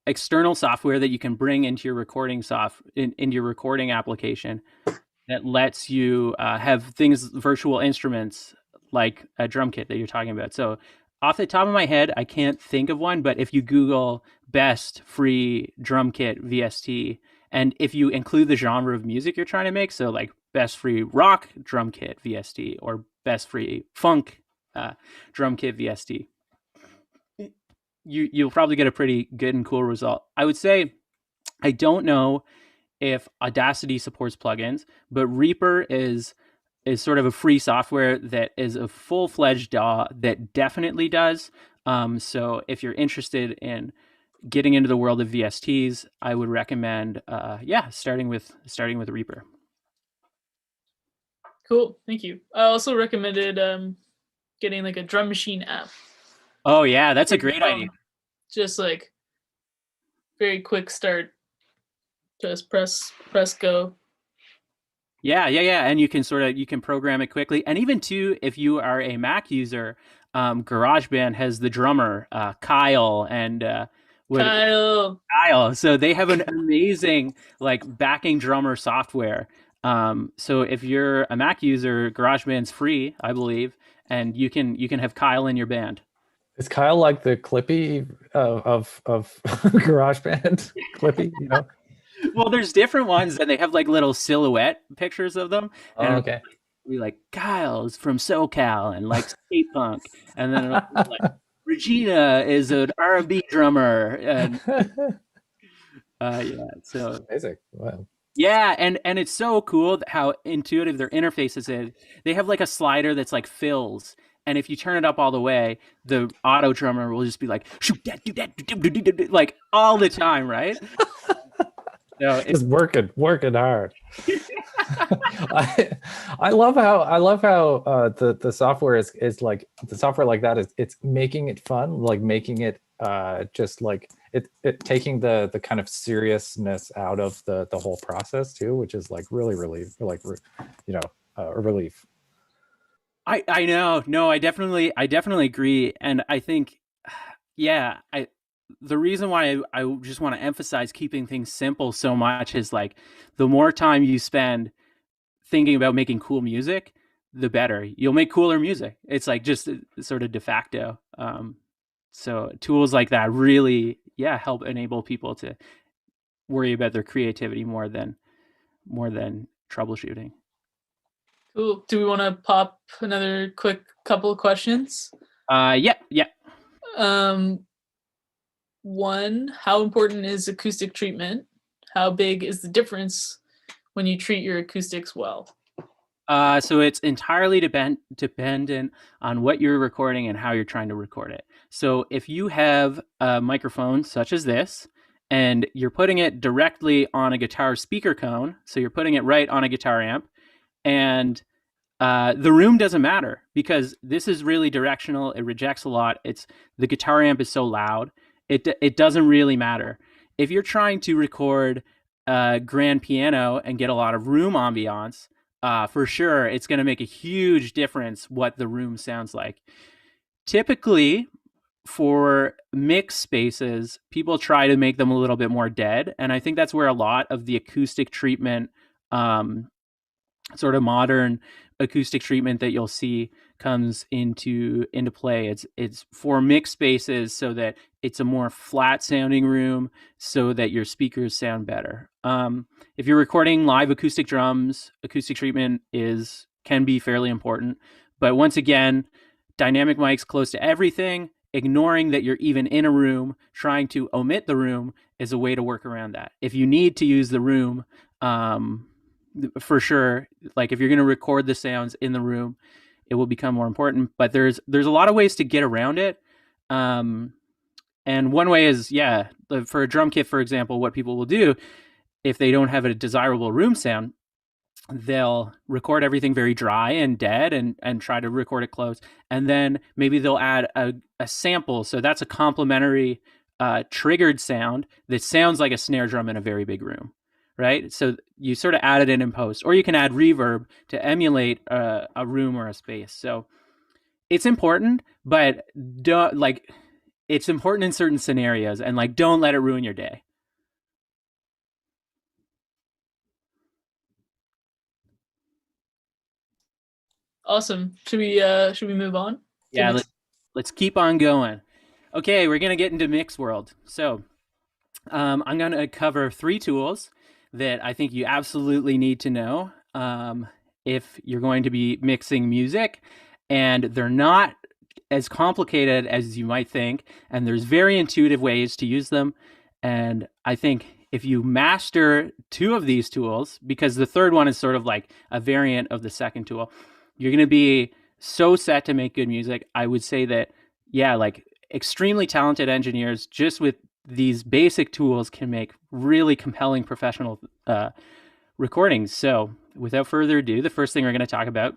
external software that you can bring into your recording into your recording application that lets you have things, virtual instruments like a drum kit that you're talking about. So Off the top of my head, I can't think of one, but if you Google best free drum kit VST, and if you include the genre of music you're trying to make, so like best free rock drum kit VST or best free funk drum kit VST, you'll probably get a pretty good and cool result. I would say I don't know if Audacity supports plugins, but Reaper is sort of a free software that is a full-fledged DAW that definitely does. So if you're interested in getting into the world of VSTs, I would recommend, starting with Reaper. Cool, thank you. I also recommended getting like a drum machine app. Oh yeah, that's a great idea. Just like very quick start. Just press go. Yeah, and you can program it quickly, and even too, if you are a Mac user, GarageBand has the drummer Kyle and Kyle. So they have an amazing like backing drummer software. So if you're a Mac user, GarageBand's free, I believe, and you can have Kyle in your band. Is Kyle like the Clippy of GarageBand? Clippy, you know? Well, there's different ones, and they have like little silhouette pictures of them. And okay. We like Kyle's from SoCal and like skate punk, and then like Regina is an R&B drummer, and so amazing. Wow. Yeah, and it's so cool how intuitive their interface is. They have like a slider that's like fills, and if you turn it up all the way, the auto drummer will just be like shoot that, do that, like all the time, right? So it's working hard. I love how the software is like the software like that is it's making it fun, like making it just like it taking the kind of seriousness out of the whole process too, which is like really like a relief. I know. No, I definitely agree, and I think the reason why I just want to emphasize keeping things simple so much is like the more time you spend thinking about making cool music, the better you'll make cooler music. It's like just sort of de facto. So tools like that really, help enable people to worry about their creativity more than troubleshooting. Cool. Do we want to pop another quick couple of questions? Yeah. One, how important is acoustic treatment? How big is the difference when you treat your acoustics well? So it's entirely dependent on what you're recording and how you're trying to record it. So if you have a microphone such as this, and you're putting it directly on a guitar speaker cone, so you're putting it right on a guitar amp, and the room doesn't matter because this is really directional. It rejects a lot. The guitar amp is so loud. It doesn't really matter. If you're trying to record a grand piano and get a lot of room ambiance, for sure, it's going to make a huge difference what the room sounds like. Typically, for mixed spaces, people try to make them a little bit more dead, and I think that's where a lot of the acoustic treatment, sort of modern acoustic treatment that you'll see comes into play. It's for mixed spaces so that it's a more flat sounding room so that your speakers sound better. If you're recording live acoustic drums, acoustic treatment can be fairly important. But once again, dynamic mics close to everything, ignoring that you're even in a room, trying to omit the room is a way to work around that. If you need to use the room, for sure, like if you're going to record the sounds in the room, it will become more important. But there's a lot of ways to get around it. And one way is, for a drum kit, for example, what people will do if they don't have a desirable room sound, they'll record everything very dry and dead and try to record it close. And then maybe they'll add a sample. So that's a complementary triggered sound that sounds like a snare drum in a very big room. Right? So you sort of add it in post, or you can add reverb to emulate a room or a space. So it's important, but it's important in certain scenarios, and like don't let it ruin your day. Awesome. Should we move on? Yeah, let's keep on going. Okay, we're gonna get into mix world. So I'm gonna cover 3 tools that I think you absolutely need to know if you're going to be mixing music, and they're not as complicated as you might think, and there's very intuitive ways to use them. And I think if you master 2 of these tools, because the third one is sort of like a variant of the second tool, you're going to be so set to make good music. I would say that, yeah, like extremely talented engineers just with these basic tools can make really compelling professional recordings. So without further ado, the first thing we're going to talk about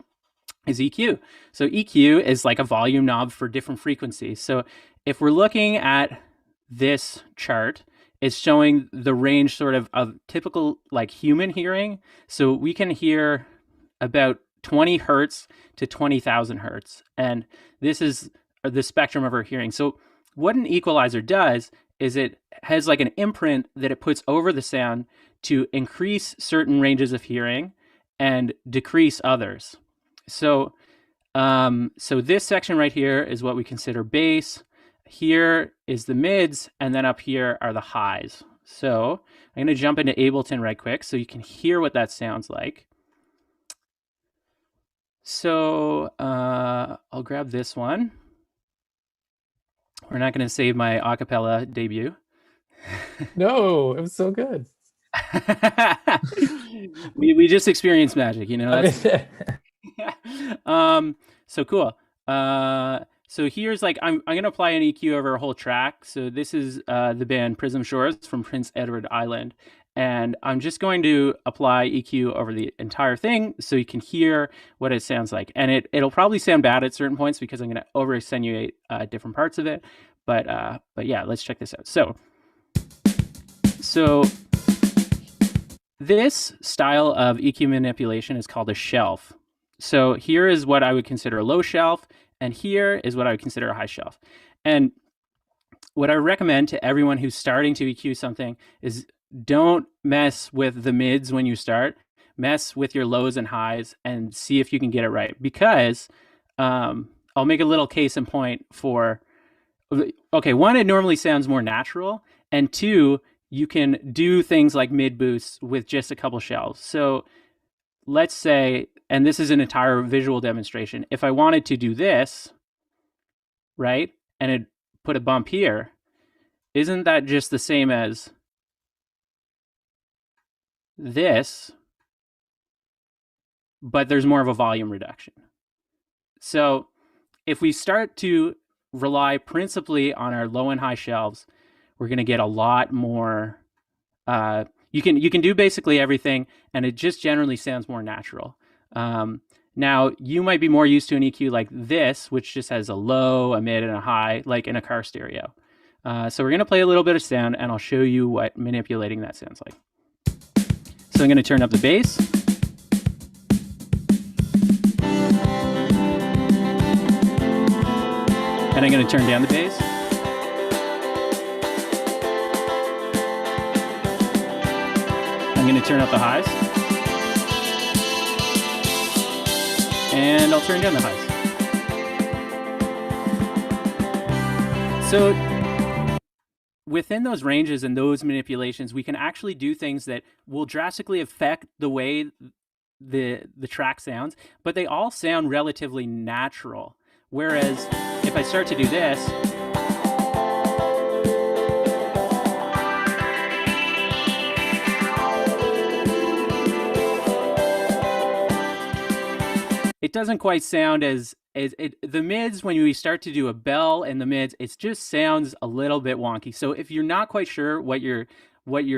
is EQ. So EQ is like a volume knob for different frequencies. So if we're looking at this chart, it's showing the range sort of typical like human hearing. So we can hear about 20 hertz to 20,000 hertz. And this is the spectrum of our hearing. So what an equalizer does is it has like an imprint that it puts over the sound to increase certain ranges of hearing and decrease others. So, so this section right here is what we consider bass. Here is the mids, and then up here are the highs. So I'm going to jump into Ableton right quick so you can hear what that sounds like. So I'll grab this one. We're not going to save my acapella debut. No, it was so good. we just experienced magic, you know. That's... so cool. So here's like I'm gonna apply an EQ over a whole track. So this is the band Prism Shores from Prince Edward Island, and I'm just going to apply EQ over the entire thing so you can hear what it sounds like. And it'll probably sound bad at certain points because I'm gonna over accentuate different parts of it. But yeah, let's check this out. So this style of EQ manipulation is called a shelf. So here is what I would consider a low shelf, and here is what I would consider a high shelf. And what I recommend to everyone who's starting to EQ something is don't mess with the mids when you start. Mess with your lows and highs and see if you can get it right. Because I'll make a little case in point for, okay, 1, it normally sounds more natural, and 2, you can do things like mid boosts with just a couple shelves. So let's say, and this is an entire visual demonstration, if I wanted to do this, right, and it put a bump here, isn't that just the same as this, but there's more of a volume reduction? So if we start to rely principally on our low and high shelves, we're going to get a lot more. You can do basically everything, and it just generally sounds more natural. Now, you might be more used to an EQ like this, which just has a low, a mid, and a high, like in a car stereo. So we're going to play a little bit of sound, and I'll show you what manipulating that sounds like. So I'm going to turn up the bass. And I'm going to turn down the bass. I'm going to turn up the highs. And I'll turn down the highs. So within those ranges and those manipulations, we can actually do things that will drastically affect the way the track sounds, but they all sound relatively natural. Whereas if I start to do this, it doesn't quite sound as the mids, when we start to do a bell in the mids, it just sounds a little bit wonky. So if you're not quite sure what you're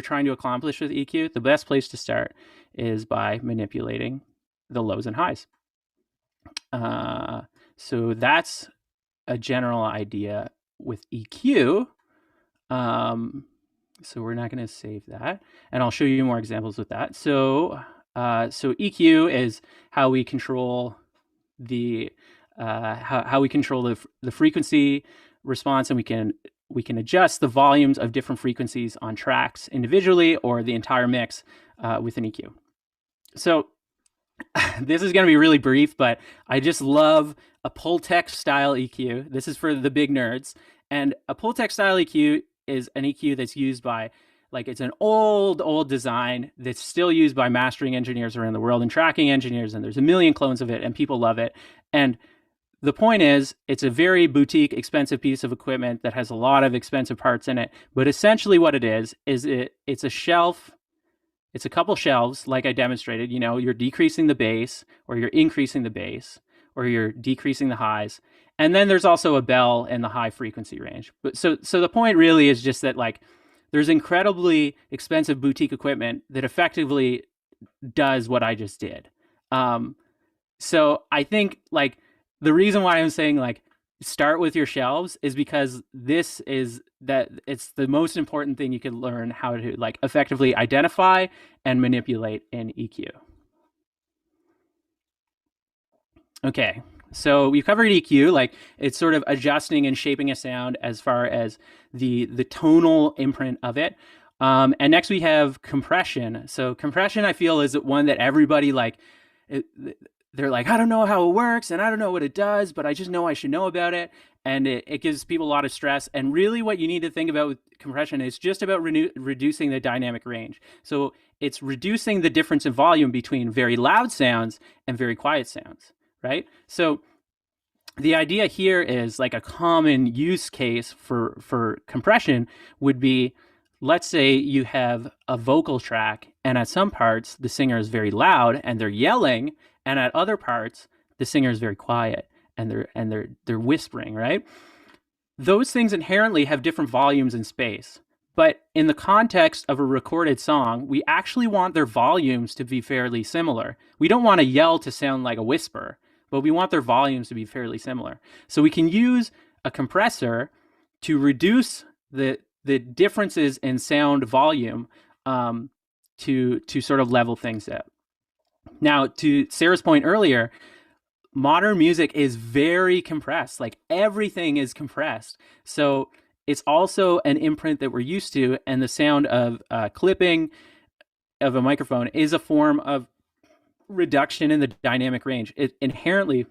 trying to accomplish with EQ, the best place to start is by manipulating the lows and highs. So that's a general idea with EQ. So we're not going to save that, and I'll show you more examples with that. So EQ is how we control the frequency response, and we can adjust the volumes of different frequencies on tracks individually or the entire mix with an EQ. So this is going to be really brief, but I just love a Pultec style EQ. This is for the big nerds. And a Pultec style EQ is an EQ that's used by, like, it's an old design that's still used by mastering engineers around the world and tracking engineers. And there's a million clones of it and people love it. And the point is, it's a very boutique, expensive piece of equipment that has a lot of expensive parts in it. But essentially what it is it's a shelf. It's a couple shelves, like I demonstrated. You know, you're decreasing the bass, or you're increasing the bass, or you're decreasing the highs. And then there's also a bell in the high frequency range. But so the point really is just that, like, there's incredibly expensive boutique equipment that effectively does what I just did. So I think, like, the reason why I'm saying, like, start with your shelves is because it's the most important thing you can learn how to, like, effectively identify and manipulate in EQ. Okay, so we've covered EQ, like, it's sort of adjusting and shaping a sound as far as the tonal imprint of it. And next we have compression. So compression, I feel, is one that everybody, like, they're like, I don't know how it works and I don't know what it does, but I just know I should know about it. And it gives people a lot of stress. And really what you need to think about with compression is just about reducing the dynamic range. So it's reducing the difference in volume between very loud sounds and very quiet sounds, right? So the idea here is, like, a common use case for compression would be, let's say you have a vocal track and at some parts the singer is very loud and they're yelling, and at other parts the singer is very quiet and they're whispering, right? Those things inherently have different volumes in space. But in the context of a recorded song, we actually want their volumes to be fairly similar. We don't want to yell to sound like a whisper, but we want their volumes to be fairly similar. So we can use a compressor to reduce the differences in sound volume to sort of level things out. Now, to Sarah's point earlier, modern music is very compressed. Like, everything is compressed. So it's also an imprint that we're used to, and the sound of clipping of a microphone is a form of reduction in the dynamic range. It inherently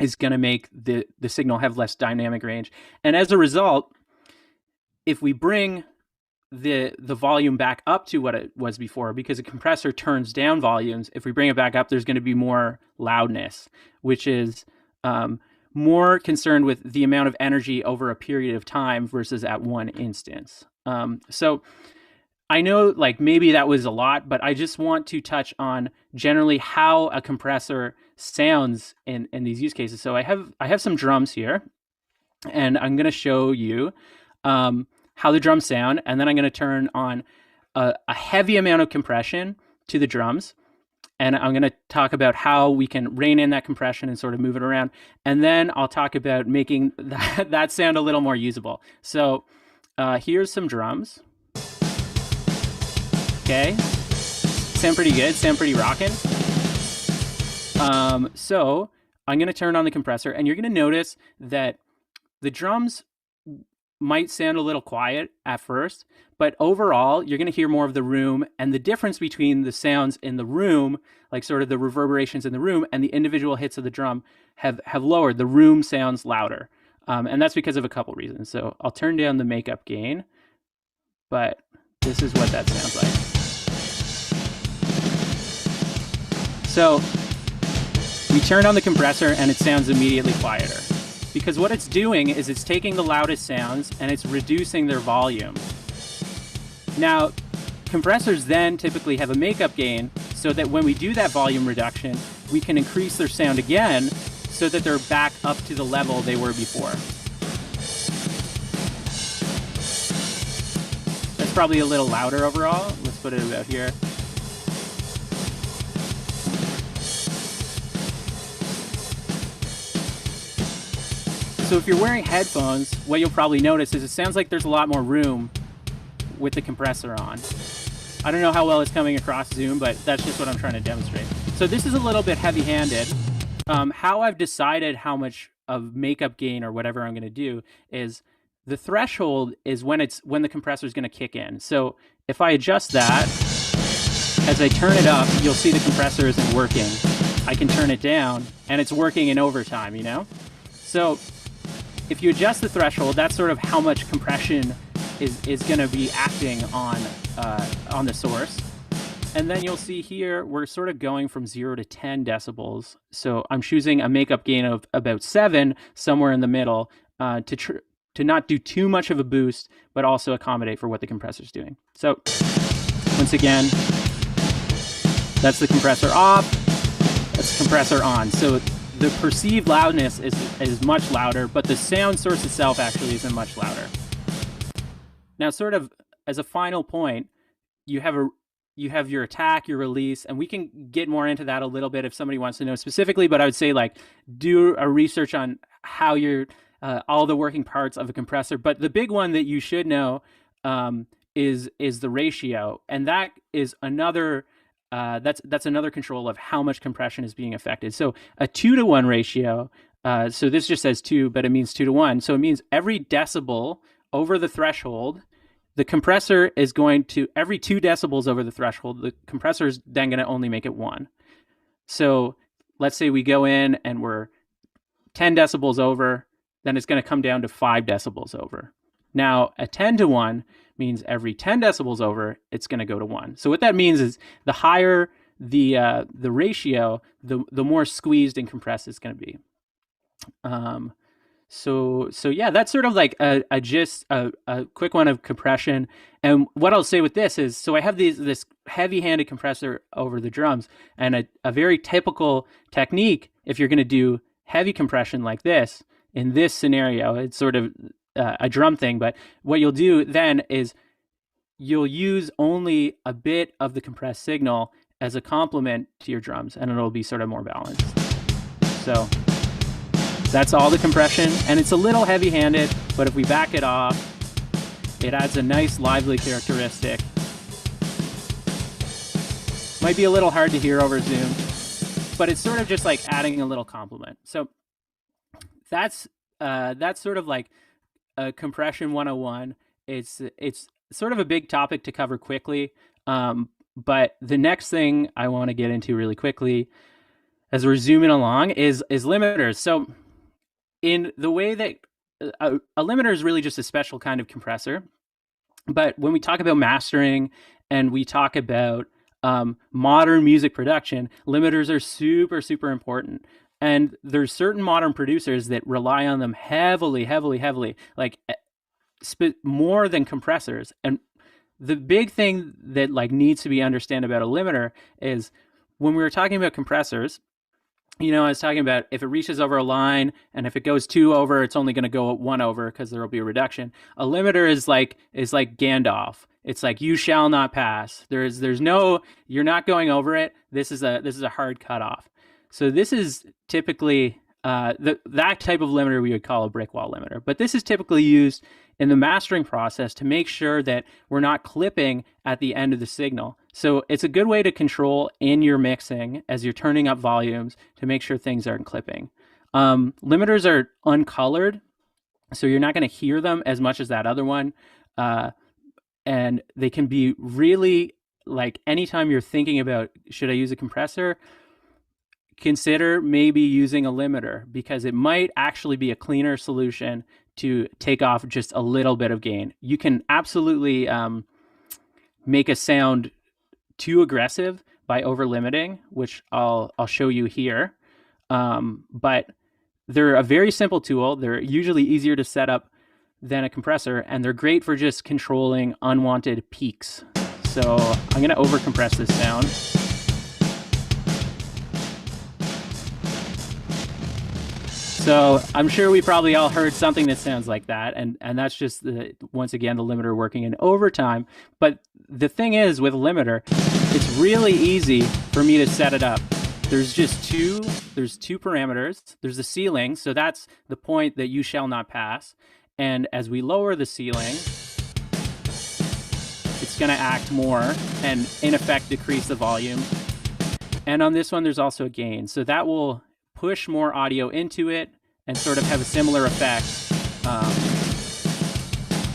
is going to make the signal have less dynamic range. And as a result, if we bring the volume back up to what it was before, because a compressor turns down volumes, if we bring it back up, there's going to be more loudness, which is more concerned with the amount of energy over a period of time versus at one instance. So I know, like, maybe that was a lot, but I just want to touch on generally how a compressor sounds in these use cases. So I have some drums here, and I'm going to show you how the drums sound, and then I'm going to turn on a heavy amount of compression to the drums, and I'm going to talk about how we can rein in that compression and sort of move it around, and then I'll talk about making that sound a little more usable. So here's some drums. Okay, sound pretty good, sound pretty rocking. So I'm going to turn on the compressor, and you're going to notice that the drums might sound a little quiet at first, but overall you're going to hear more of the room, and the difference between the sounds in the room, like sort of the reverberations in the room, and the individual hits of the drum have lowered. The room sounds louder, and that's because of a couple reasons. So I'll turn down the makeup gain, but this is what that sounds like. So we turn on the compressor and it sounds immediately quieter, because what it's doing is it's taking the loudest sounds and it's reducing their volume. Now, compressors then typically have a makeup gain, so that when we do that volume reduction, we can increase their sound again so that they're back up to the level they were before. That's probably a little louder overall. Let's put it about here. So if you're wearing headphones, what you'll probably notice is it sounds like there's a lot more room with the compressor on. I don't know how well it's coming across Zoom, but that's just what I'm trying to demonstrate. So this is a little bit heavy-handed. How I've decided how much of makeup gain or whatever I'm going to do is the threshold is when the compressor is going to kick in. So if I adjust that, as I turn it up, you'll see the compressor isn't working. I can turn it down and it's working in overtime, you know? So if you adjust the threshold, that's sort of how much compression is going to be acting on the source. And then you'll see here, we're sort of going from 0 to 10 decibels. So I'm choosing a makeup gain of about 7, somewhere in the middle, to not do too much of a boost, but also accommodate for what the compressor's doing. So once again, that's the compressor off, that's the compressor on. So the perceived loudness is much louder, but the sound source itself actually isn't much louder. Now, sort of as a final point, you have your attack, your release, and we can get more into that a little bit if somebody wants to know specifically, but I would say like do a research on how you're all the working parts of a compressor. But the big one that you should know is the ratio, and that is another that's another control of how much compression is being affected. So a 2-to-1 ratio. So this just says 2, but it means 2-to-1. So it means every decibel over the threshold, the compressor is going to, every 2 decibels over the threshold, the compressor is then going to only make it 1. So let's say we go in and we're 10 decibels over, then it's going to come down to 5 decibels over. Now, a 10-to-1 means every 10 decibels over, it's going to go to 1. So what that means is the higher the ratio, the more squeezed and compressed it's going to be. So yeah, that's sort of like a quick one of compression. And what I'll say with this is, so I have this heavy-handed compressor over the drums, and a very typical technique, if you're going to do heavy compression like this, in this scenario, it's sort of a drum thing, but what you'll do then is you'll use only a bit of the compressed signal as a complement to your drums, and it'll be sort of more balanced. So that's all the compression, and it's a little heavy-handed, but if we back it off, it adds a nice lively characteristic. Might be a little hard to hear over Zoom, but it's sort of just like adding a little complement. So that's sort of like a compression 101. It's sort of a big topic to cover quickly, but the next thing I want to get into really quickly as we're zooming along is limiters. So in the way that a limiter is really just a special kind of compressor, but when we talk about mastering and we talk about modern music production, limiters are super, super important. And there's certain modern producers that rely on them heavily, like more than compressors. And the big thing that like needs to be understood about a limiter is when we were talking about compressors, you know, I was talking about if it reaches over a line and if it goes 2 over, it's only going to go 1 over because there will be a reduction. A limiter is like Gandalf. It's like you shall not pass. There's no, you're not going over it. This is a hard cutoff. So this is typically that type of limiter we would call a brick wall limiter. But this is typically used in the mastering process to make sure that we're not clipping at the end of the signal. So it's a good way to control in your mixing as you're turning up volumes to make sure things aren't clipping. Limiters are uncolored, so you're not going to hear them as much as that other one. And they can be really, like, anytime you're thinking about, should I use a compressor? Consider maybe using a limiter, because it might actually be a cleaner solution to take off just a little bit of gain. You can absolutely make a sound too aggressive by over limiting, which I'll show you here. But they're a very simple tool. They're usually easier to set up than a compressor, and they're great for just controlling unwanted peaks. So I'm going to over compress this sound. So I'm sure we probably all heard something that sounds like that, and that's just, once again, the limiter working in overtime. But the thing is, with a limiter, it's really easy for me to set it up. There's two parameters. There's the ceiling, so that's the point that you shall not pass. And as we lower the ceiling, it's going to act more and, in effect, decrease the volume. And on this one, there's also a gain. So that will push more audio into it and sort of have a similar effect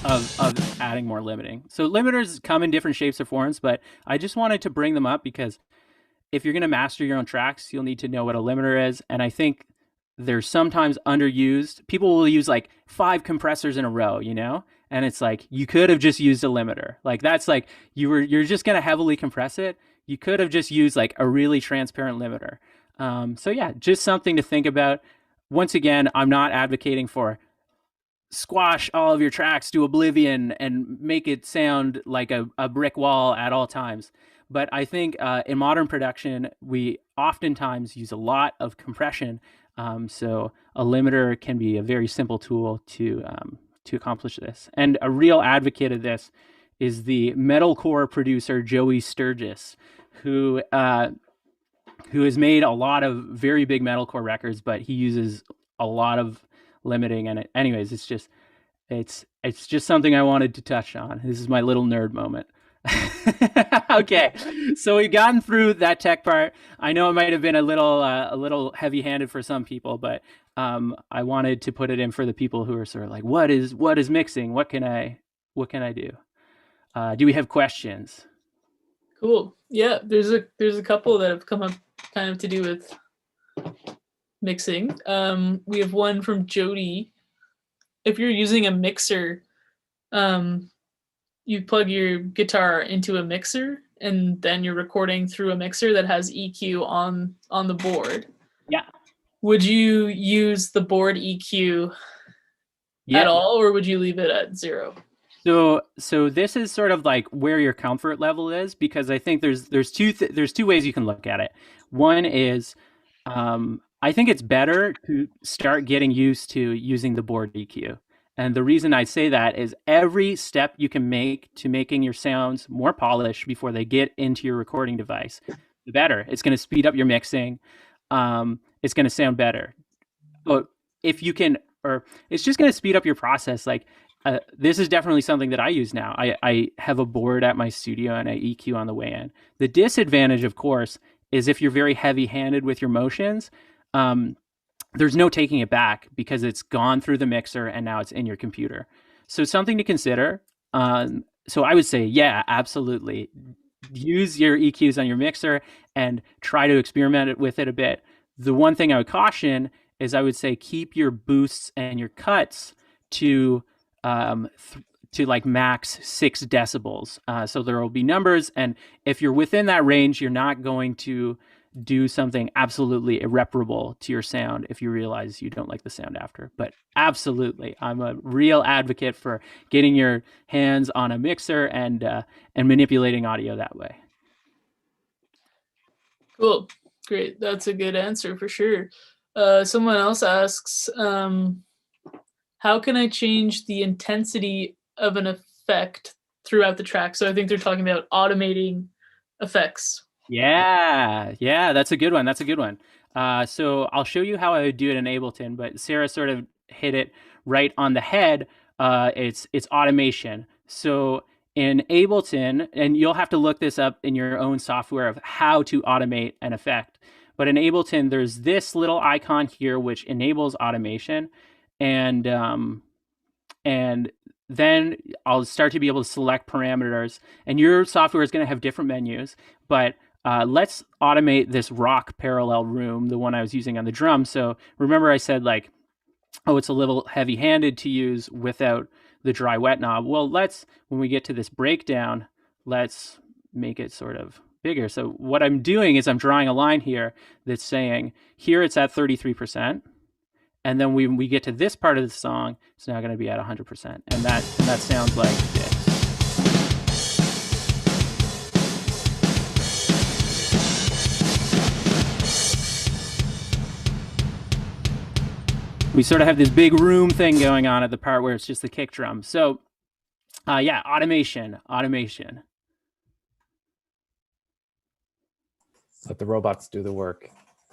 of adding more limiting. So limiters come in different shapes or forms, but I just wanted to bring them up because if you're going to master your own tracks, you'll need to know what a limiter is. And I think they're sometimes underused. People will use like 5 compressors in a row, you know? And it's like, you could have just used a limiter. Like that's like, you're just going to heavily compress it. You could have just used like a really transparent limiter. So yeah, just something to think about. Once again, I'm not advocating for squash all of your tracks to oblivion and make it sound like a brick wall at all times. But I think in modern production, we oftentimes use a lot of compression. So a limiter can be a very simple tool to accomplish this. And a real advocate of this is the metalcore producer Joey Sturgis, who has made a lot of very big metalcore records, but he uses a lot of limiting. And anyways, it's just something I wanted to touch on. This is my little nerd moment. Okay, so we've gotten through that tech part. I know it might have been a little heavy-handed for some people, but I wanted to put it in for the people who are sort of like, what is mixing? What can I do? Do we have questions? Cool. Yeah, there's a couple that have come up kind of to do with mixing. We have one from Jody. If you're using a mixer, you plug your guitar into a mixer and then you're recording through a mixer that has EQ on the board. Yeah. Would you use the board EQ at all, or would you leave it at 0? So this is sort of like where your comfort level is, because I think there's two ways you can look at it. One is I think it's better to start getting used to using the board EQ. And the reason I say that is every step you can make to making your sounds more polished before they get into your recording device, the better. It's going to speed up your mixing. It's going to sound better. But if you can, or it's just going to speed up your process. Like this is definitely something that I use now. I have a board at my studio and I EQ on the way in. The disadvantage, of course, is if you're very heavy-handed with your motions, there's no taking it back because it's gone through the mixer and now it's in your computer. So something to consider. So I would say, yeah, absolutely. Use your EQs on your mixer and try to experiment with it a bit. The one thing I would caution is I would say keep your boosts and your cuts to like max 6 decibels. So there will be numbers, and if you're within that range, you're not going to do something absolutely irreparable to your sound if you realize you don't like the sound after. But absolutely, I'm a real advocate for getting your hands on a mixer and manipulating audio that way. Cool. Great. That's a good answer for sure. Someone else asks, how can I change the intensity of an effect throughout the track? So I think they're talking about automating effects. Yeah, that's a good one. So I'll show you how I would do it in Ableton, but Sarah sort of hit it right on the head. It's automation. So in Ableton, and you'll have to look this up in your own software of how to automate an effect. But in Ableton, there's this little icon here which enables automation, and then I'll start to be able to select parameters. And your software is going to have different menus, but let's automate this rock parallel room, the one I was using on the drum. So remember I said like, oh, it's a little heavy-handed to use without the dry wet knob. Well, when we get to this breakdown, let's make it sort of bigger. So what I'm doing is I'm drawing a line here that's saying, here it's at 33%. And then when we get to this part of the song, it's now going to be at 100%. And that sounds like this. We sort of have this big room thing going on at the part where it's just the kick drum. So yeah, automation. Let the robots do the work.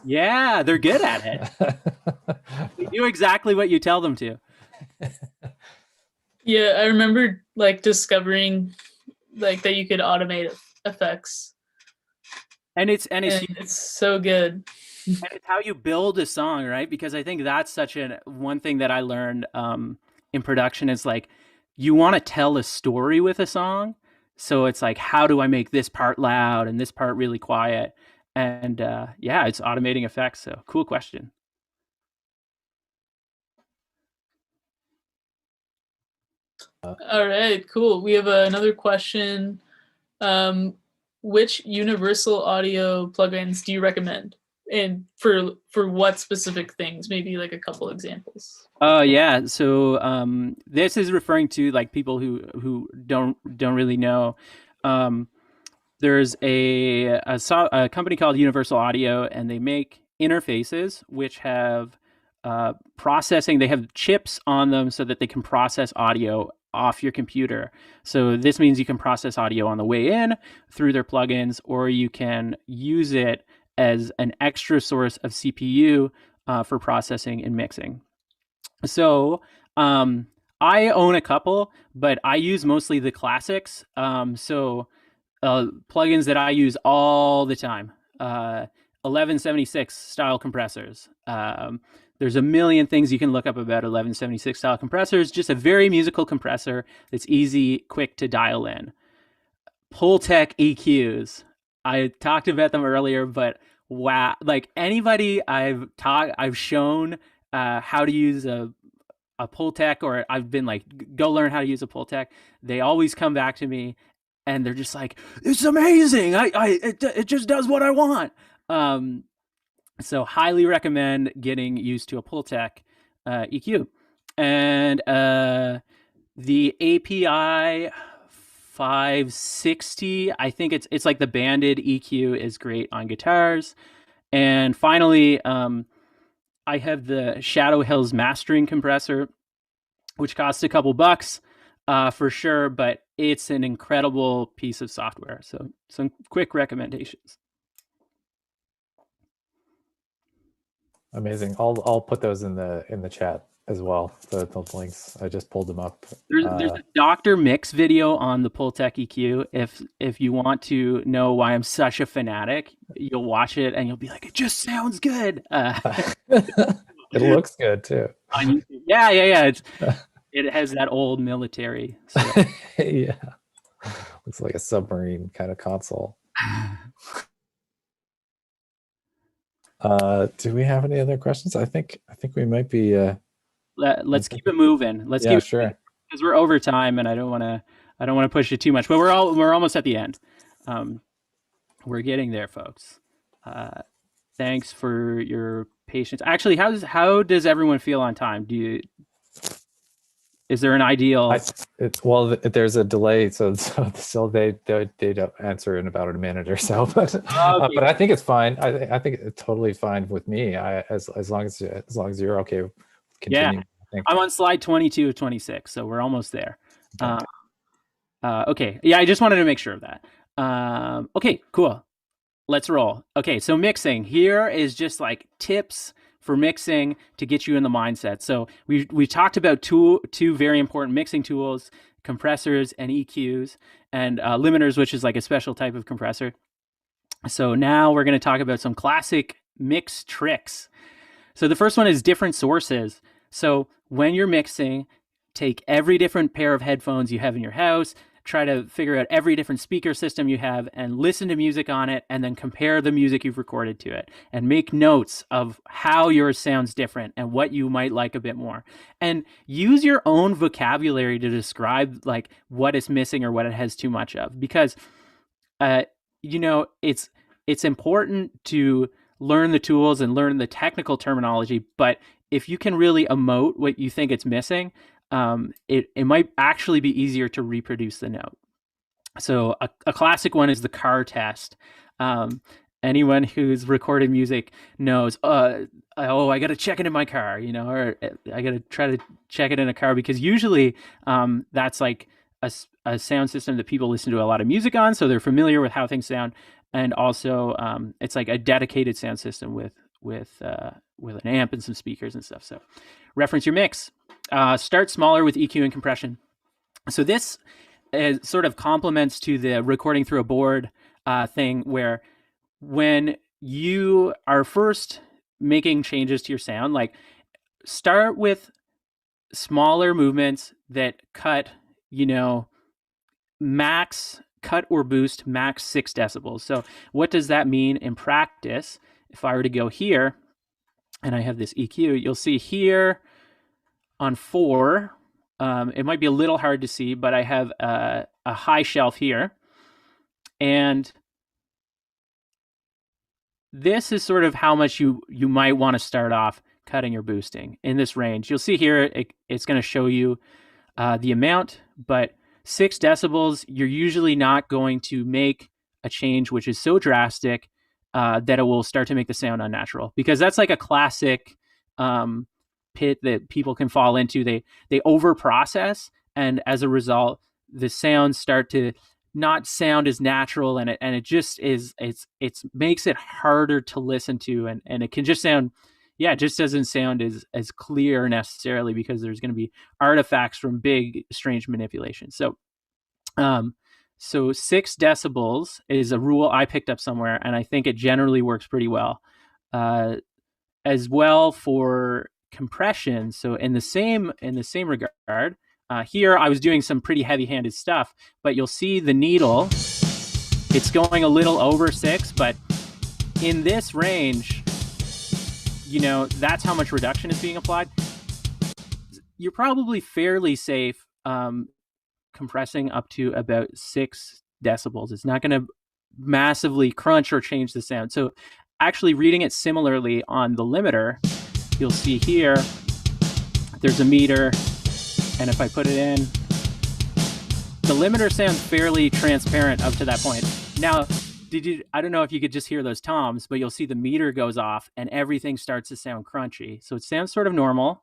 Yeah, they're good at it. They do exactly what you tell them to. Yeah, I remember like discovering like that you could automate effects. And it's so good. And it's how you build a song, right? Because I think that's such one thing that I learned in production is like you want to tell a story with a song. So it's like, how do I make this part loud and this part really quiet? And yeah, it's automating effects. So cool question. All right, cool. We have another question. Which universal audio plugins do you recommend, and for what specific things? Maybe like a couple examples. Yeah. So this is referring to like people who don't really know. There's a company called Universal Audio, and they make interfaces which have processing. They have chips on them so that they can process audio off your computer. So this means you can process audio on the way in through their plugins, or you can use it as an extra source of CPU for processing and mixing. So I own a couple, but I use mostly the classics. So plugins that I use all the time. 1176 style compressors. There's a million things you can look up about 1176 style compressors. Just a very musical compressor that's easy, quick to dial in. Pultec EQs. I talked about them earlier, but wow, like anybody I've shown how to use a Pultec, or I've been like, go learn how to use a Pultec, they always come back to me and they're just like, it's amazing. It just does what I want. So highly recommend getting used to a Pultec EQ. And the API 560, I think it's like the banded EQ is great on guitars. And finally, I have the Shadow Hills mastering compressor, which costs a couple bucks for sure, but it's an incredible piece of software. So some quick recommendations. Amazing. I'll put those in the chat as well. The links. I just pulled them up. There's a Dr. Mix video on the Pultec EQ. If you want to know why I'm such a fanatic, you'll watch it and you'll be like, it just sounds good. It looks good too. Yeah. It has that old military. So. Yeah. Looks like a submarine kind of console. Do we have any other questions? I think we might be. Let's keep it moving. Sure. Because we're over time, and I don't want to push it too much. But we're almost at the end. We're getting there, folks. Thanks for your patience. Actually, how does everyone feel on time? Is there an ideal? There's a delay, so they don't answer in about a minute or so. But Okay. But I think it's fine. I think it's totally fine with me. As long as you're okay. Continuing, yeah, I'm on slide 22 of 26, so we're almost there. Okay. Okay. Yeah, I just wanted to make sure of that. Okay, cool. Let's roll. Okay, so mixing. Here is just like tips for mixing to get you in the mindset. So we talked about two very important mixing tools, compressors and EQs, and limiters, which is like a special type of compressor. So now we're going to talk about some classic mix tricks. So the first one is different sources. So when you're mixing, take every different pair of headphones you have in your house, try to figure out every different speaker system you have and listen to music on it, and then compare the music you've recorded to it and make notes of how yours sounds different and what you might like a bit more. And use your own vocabulary to describe like what is missing or what it has too much of, because it's important to learn the tools and learn the technical terminology, but if you can really emote what you think it's missing, it might actually be easier to reproduce the note. So a classic one is the car test. Anyone who's recorded music knows, I got to check it in my car, or I got to try to check it in a car, because usually that's like a sound system that people listen to a lot of music on, so they're familiar with how things sound. And also it's like a dedicated sound system with an amp and some speakers and stuff. So reference your mix. Start smaller with EQ and compression. So this sort of complements to the recording through a board thing, where when you are first making changes to your sound, like start with smaller movements that cut, max cut or boost max 6 decibels. So what does that mean in practice? If I were to go here and I have this EQ, you'll see here on 4, it might be a little hard to see, but I have a high shelf here. And this is sort of how much you might want to start off cutting or boosting in this range. You'll see here, it's going to show you the amount, but 6 decibels, you're usually not going to make a change which is so drastic that it will start to make the sound unnatural, because that's like a classic pit that people can fall into. They over process, and as a result, the sounds start to not sound as natural, and it just is, it makes it harder to listen to, and it can just sound, it just doesn't sound as clear necessarily, because there's going to be artifacts from big strange manipulation. So 6 decibels is a rule I picked up somewhere, and I think it generally works pretty well. As well for compression. So in the same regard, here I was doing some pretty heavy-handed stuff, but you'll see the needle, it's going a little over 6, but in this range, that's how much reduction is being applied. You're probably fairly safe compressing up to about 6 decibels. It's not going to massively crunch or change the sound. So actually reading it similarly on the limiter, you'll see here, there's a meter, and if I put it in, the limiter sounds fairly transparent up to that point. Now, I don't know if you could just hear those toms, but you'll see the meter goes off and everything starts to sound crunchy. So it sounds sort of normal.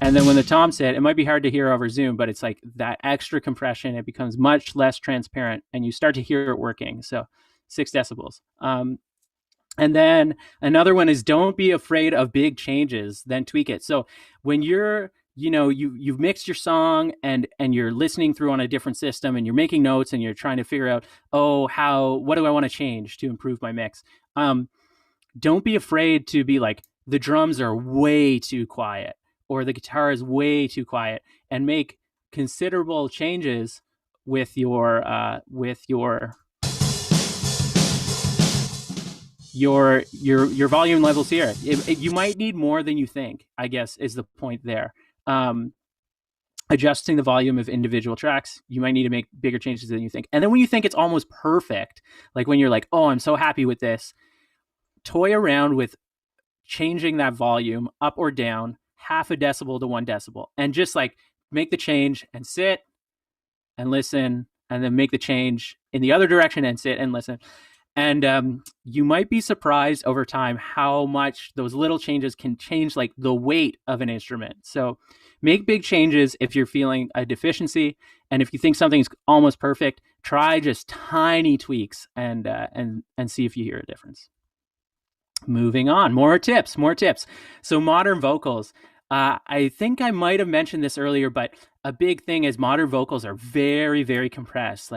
And then when the toms hit, it might be hard to hear over Zoom, but it's like that extra compression, it becomes much less transparent and you start to hear it working. So 6 decibels. And then another one is, don't be afraid of big changes, then tweak it. So when you're, you've mixed your song and you're listening through on a different system and you're making notes and you're trying to figure out, what do I want to change to improve my mix? Don't be afraid to be like, the drums are way too quiet, or the guitar is way too quiet, and make considerable changes with your volume levels here. You might need more than you think, I guess, is the point there. Adjusting the volume of individual tracks, you might need to make bigger changes than you think. And then when you think it's almost perfect, like when you're like, I'm so happy with this, toy around with changing that volume up or down 0.5 decibel to 1 decibel, and just like make the change and sit and listen, and then make the change in the other direction and sit and listen. And you might be surprised over time how much those little changes can change like the weight of an instrument. So make big changes if you're feeling a deficiency, and if you think something's almost perfect, try just tiny tweaks and see if you hear a difference. Moving on, more tips. So modern vocals. I think I might have mentioned this earlier, but a big thing is modern vocals are very, very compressed.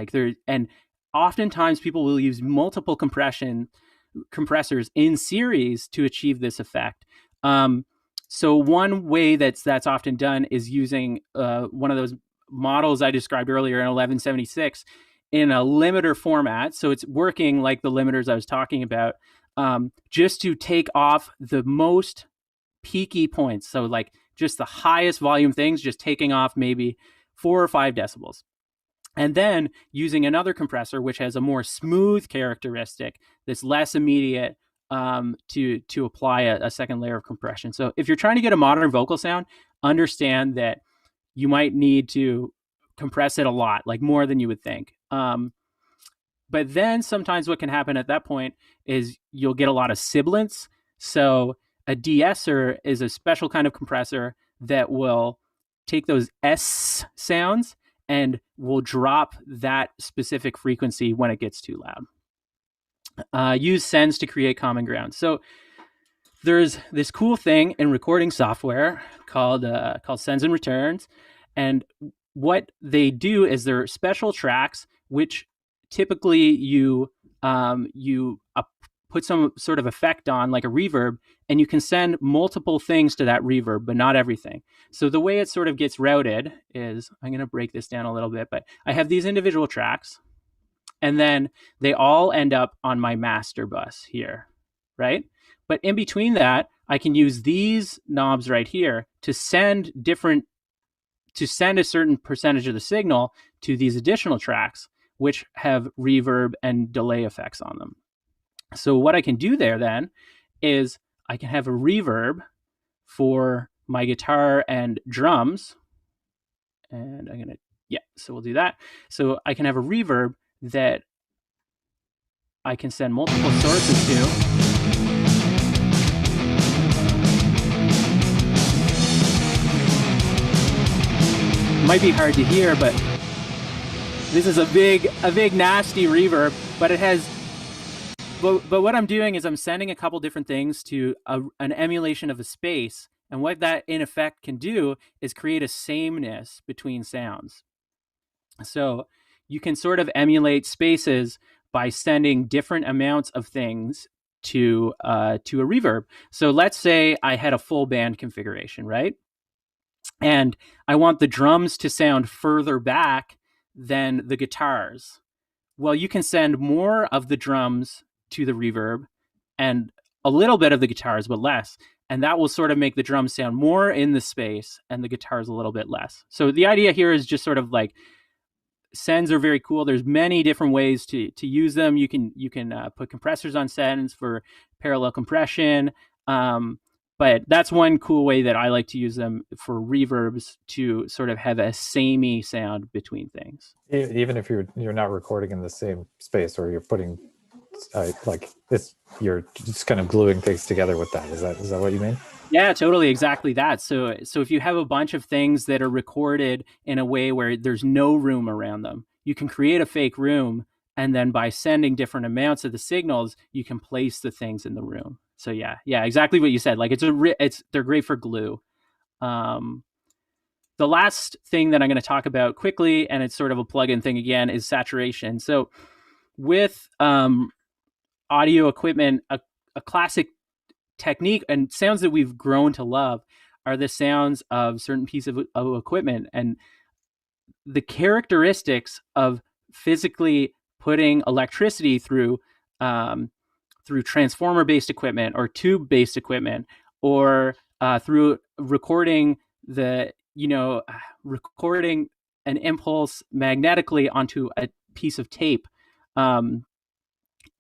And oftentimes people will use multiple compressors in series to achieve this effect. So one way that's often done is using one of those models I described earlier in 1176 in a limiter format. So it's working like the limiters I was talking about, just to take off the most peaky points. So like just the highest volume things, just taking off maybe 4 or 5 decibels. And then using another compressor, which has a more smooth characteristic that's less immediate, to apply a second layer of compression. So if you're trying to get a modern vocal sound, understand that you might need to compress it a lot, like more than you would think. But then sometimes what can happen at that point is you'll get a lot of sibilance. So a de-esser is a special kind of compressor that will take those S sounds and will drop that specific frequency when it gets too loud. Use sends to create common ground. So there's this cool thing in recording software called sends and returns. And what they do is they're special tracks, which typically you put some sort of effect on, like a reverb, and you can send multiple things to that reverb, but not everything. So the way it sort of gets routed is, I'm going to break this down a little bit, but I have these individual tracks, and then they all end up on my master bus here, right? But in between that, I can use these knobs right here to send a certain percentage of the signal to these additional tracks, which have reverb and delay effects on them. So what I can do there then is I can have a reverb for my guitar and drums. And so we'll do that. So I can have a reverb that I can send multiple sources to. Might be hard to hear, but this is a big nasty reverb, but it has, but what I'm doing is I'm sending a couple different things to an emulation of a space. And what that in effect can do is create a sameness between sounds. So you can sort of emulate spaces by sending different amounts of things to a reverb. So let's say I had a full band configuration, right? And I want the drums to sound further back than the guitars. Well, you can send more of the drums to the reverb and a little bit of the guitars, but less. And that will sort of make the drums sound more in the space and the guitars a little bit less. So the idea here is just sort of like, sends are very cool. There's many different ways to use them. You can put compressors on sends for parallel compression. But that's one cool way that I like to use them for reverbs, to sort of have a samey sound between things. Even if you're not recording in the same space, or you're putting like this, you're just kind of gluing things together with that. Is that what you mean? Yeah, totally, exactly that. So if you have a bunch of things that are recorded in a way where there's no room around them, you can create a fake room, and then by sending different amounts of the signals, you can place the things in the room. So yeah, exactly what you said. Like they're great for glue. The last thing that I'm going to talk about quickly, and it's sort of a plug-in thing again, is saturation. So with audio equipment, a classic technique and sounds that we've grown to love are the sounds of certain pieces of equipment, and the characteristics of physically putting electricity through transformer-based equipment or tube-based equipment, or through recording recording an impulse magnetically onto a piece of tape.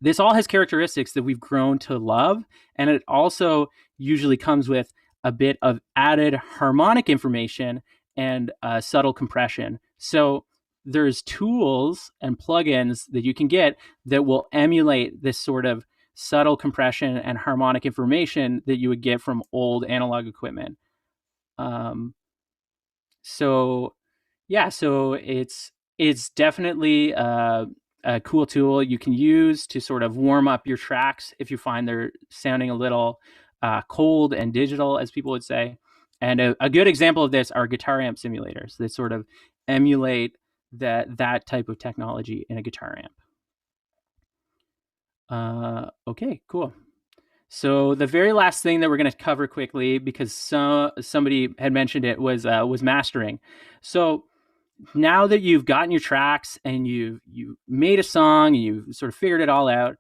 This all has characteristics that we've grown to love, and it also usually comes with a bit of added harmonic information and subtle compression. So there's tools and plugins that you can get that will emulate this sort of subtle compression and harmonic information that you would get from old analog equipment. So it's definitely a cool tool you can use to sort of warm up your tracks if you find they're sounding a little cold and digital, as people would say. And a good example of this are guitar amp simulators that sort of emulate that type of technology in a guitar amp. Okay, cool. So the very last thing that we're going to cover quickly, because somebody had mentioned it, was mastering. So now that you've gotten your tracks and you made a song and you've sort of figured it all out,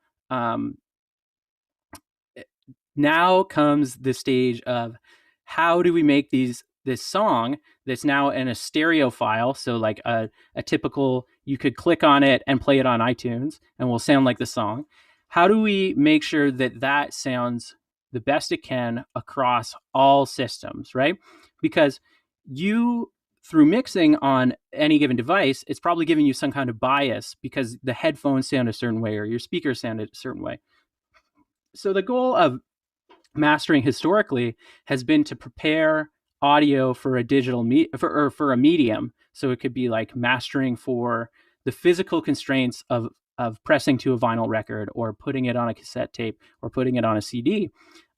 now comes the stage of how do we make this song that's now in a stereo file. So like a typical, you could click on it and play it on iTunes and will sound like the song. How do we make sure that sounds the best it can across all systems, right? Because through mixing on any given device, it's probably giving you some kind of bias because the headphones sound a certain way or your speakers sound a certain way. So the goal of mastering historically has been to prepare audio for a digital for a medium. So it could be like mastering for the physical constraints of pressing to a vinyl record or putting it on a cassette tape or putting it on a CD.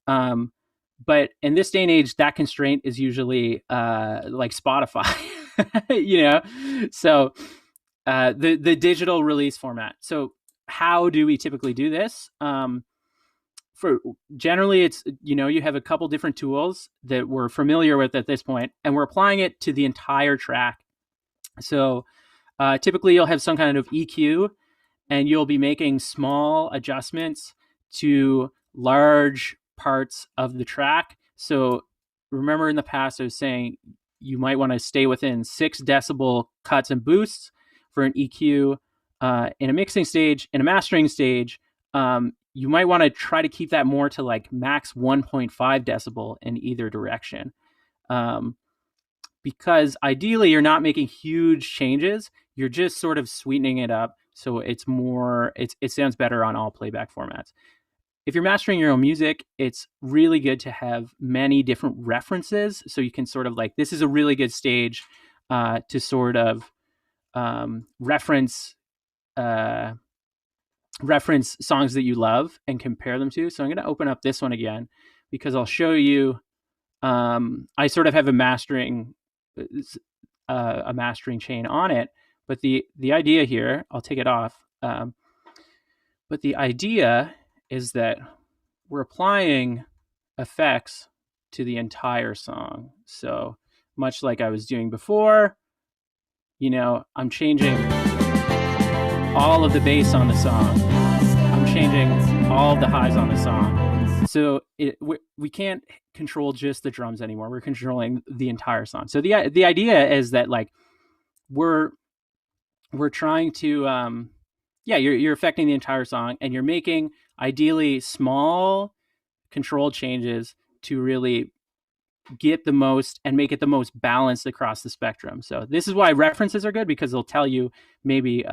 But in this day and age, that constraint is usually like Spotify, So the digital release format. So how do we typically do this? for generally it's, you have a couple different tools that we're familiar with at this point, and we're applying it to the entire track. So typically you'll have some kind of EQ, and you'll be making small adjustments to large parts of the track. So remember in the past I was saying you might want to stay within 6 decibel cuts and boosts for an EQ. In a mixing stage, in a mastering stage, you might want to try to keep that more to like max 1.5 decibel in either direction. Because ideally you're not making huge changes, you're just sort of sweetening it up so it sounds better on all playback formats. If you're mastering your own music, it's really good to have many different references, so you can sort of like, this is a really good stage to sort of reference songs that you love and compare them to. So I'm going to open up this one again because I'll show you. I sort of have a mastering chain on it, but the idea here, I'll take it off. But the idea is that we're applying effects to the entire song. So much like I was doing before, I'm changing all of the bass on the song. I'm changing all of the highs on the song. So we can't control just the drums anymore. We're controlling the entire song. So the idea is that like we're trying to you're affecting the entire song, and you're making ideally small control changes to really get the most and make it the most balanced across the spectrum. So this is why references are good, because they'll tell you maybe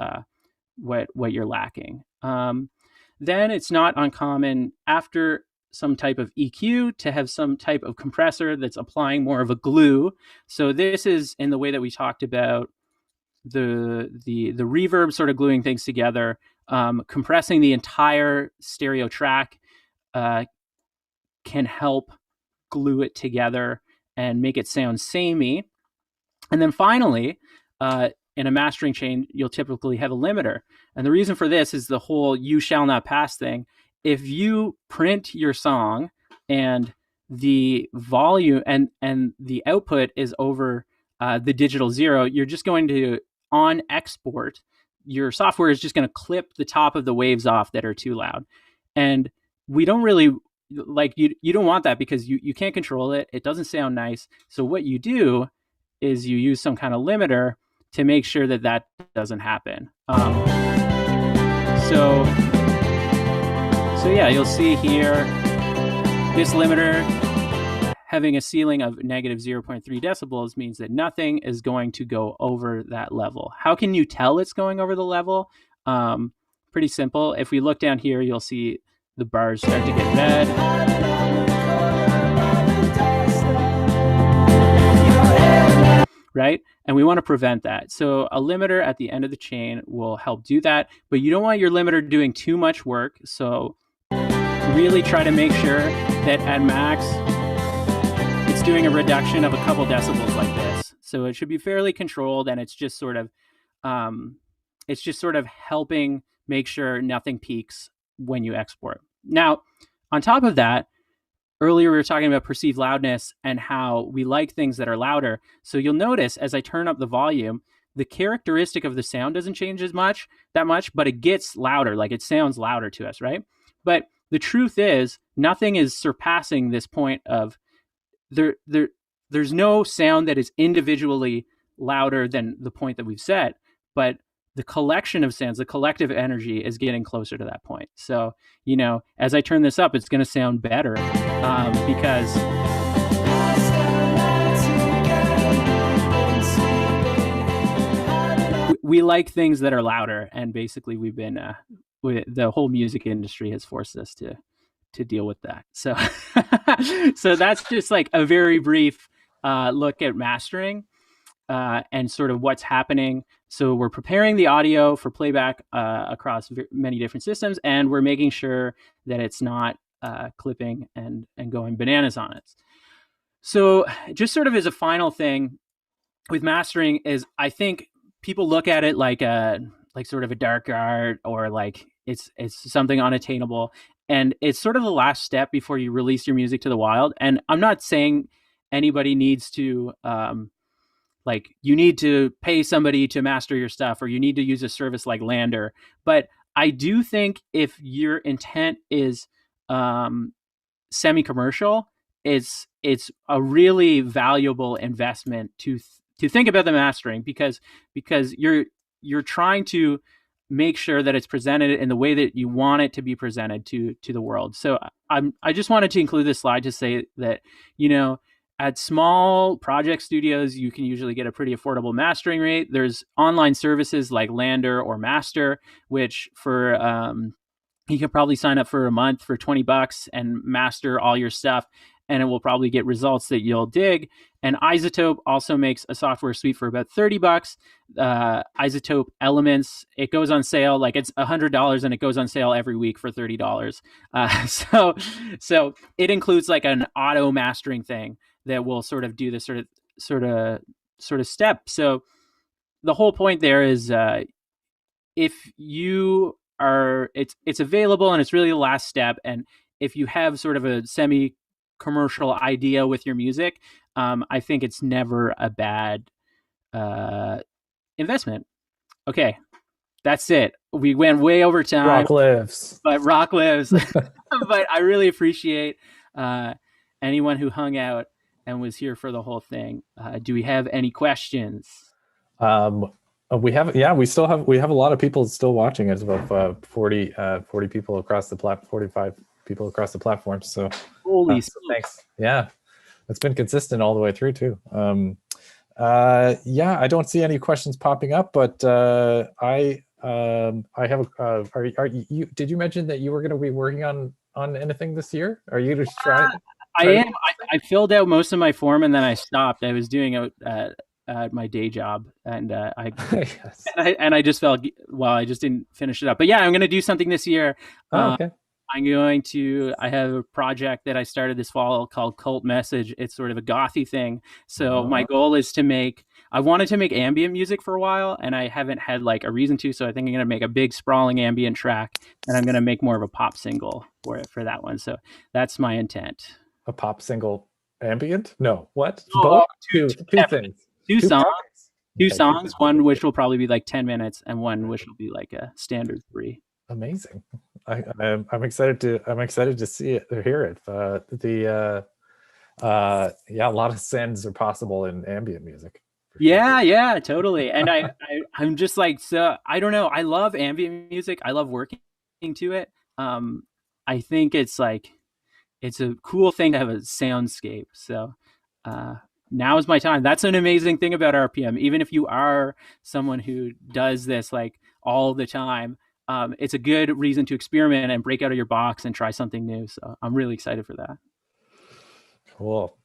what you're lacking. Then it's not uncommon after some type of EQ to have some type of compressor that's applying more of a glue. So this is in the way that we talked about the reverb sort of gluing things together. Compressing the entire stereo track can help glue it together and make it sound samey. And then finally, in a mastering chain, you'll typically have a limiter. And the reason for this is the whole "you shall not pass" thing. If you print your song and the volume and the output is over the digital 0, you're just going to, on export, your software is just going to clip the top of the waves off that are too loud. And we don't really like, you don't want that, because you can't control it. It doesn't sound nice. So what you do is you use some kind of limiter to make sure that doesn't happen. So yeah, you'll see here, this limiter having a ceiling of negative 0.3 decibels means that nothing is going to go over that level. How can you tell it's going over the level? Pretty simple. If we look down here, you'll see the bars start to get red. Right? And we want to prevent that. So a limiter at the end of the chain will help do that, but you don't want your limiter doing too much work. So really try to make sure that at max, it's doing a reduction of a couple decibels like this. So it should be fairly controlled, and it's just sort of helping make sure nothing peaks when you export. Now, on top of that, earlier we were talking about perceived loudness and how we like things that are louder. So you'll notice as I turn up the volume, the characteristic of the sound doesn't change that much, but it gets louder, like it sounds louder to us, right? But the truth is, nothing is surpassing this point of there's no sound that is individually louder than the point that we've set, but the collection of sounds, the collective energy is getting closer to that point. So, as I turn this up, it's going to sound better because we like things that are louder, and basically we've been the whole music industry has forced us to deal with that. So so that's just like a very brief look at mastering and sort of what's happening. So we're preparing the audio for playback across many different systems, and we're making sure that it's not clipping and going bananas on it. So just sort of as a final thing with mastering is, I think people look at it like sort of a dark art, or like it's something unattainable. and it's sort of the last step before you release your music to the wild. And I'm not saying anybody needs to like you need to pay somebody to master your stuff, or you need to use a service like Lander. But I do think if your intent is semi-commercial, it's a really valuable investment to think about the mastering, because you're trying to make sure that it's presented in the way that you want it to be presented to the world. So I just wanted to include this slide to say that, you know, at small project studios, you can usually get a pretty affordable mastering rate. There's online services like Lander or Master, which for you can probably sign up for a month for $20 and master all your stuff, and it will probably get results that you'll dig. And iZotope also makes a software suite for about $30. iZotope Elements, it goes on sale, like it's $100, and it goes on sale every week for $30. So it includes like an auto mastering thing that will sort of do this sort of step. So the whole point there is, if you are, it's available, and it's really the last step. And if you have sort of a semi-commercial idea with your music, I think it's never a bad investment. Okay, that's it. We went way over time. Rock lives. But rock lives. But I really appreciate anyone who hung out and was here for the whole thing. Do we have any questions? We have a lot of people still watching. It's about 40 people across the 45 people across the platform. So holy thanks. Yeah, it's been consistent all the way through too. Yeah, I don't see any questions popping up, but I have. Are you? Did you mention that you were going to be working on anything this year? Are you going to try? I am. I filled out most of my form, and then I stopped. I was doing my day job, and Yes. I just felt, well, I just didn't finish it up. But yeah, I'm going to do something this year. Okay. I have a project that I started this fall called Cult Message. It's sort of a gothy thing. So my goal is I wanted to make ambient music for a while, and I haven't had like a reason to. So I think I'm going to make a big sprawling ambient track, and I'm going to make more of a pop single for that one. So that's my intent. A pop single ambient? No. What? Oh, two things. Two songs, one which will probably be like 10 minutes, and one which will be like a standard 3. Amazing. I'm excited to see it or hear it. Yeah, a lot of sends are possible in ambient music. Yeah, totally. And I'm just like, so I don't know. I love ambient music. I love working to it. I think it's a cool thing to have a soundscape. So now is my time. That's an amazing thing about RPM. Even if you are someone who does this like all the time, it's a good reason to experiment and break out of your box and try something new. So I'm really excited for that. Cool.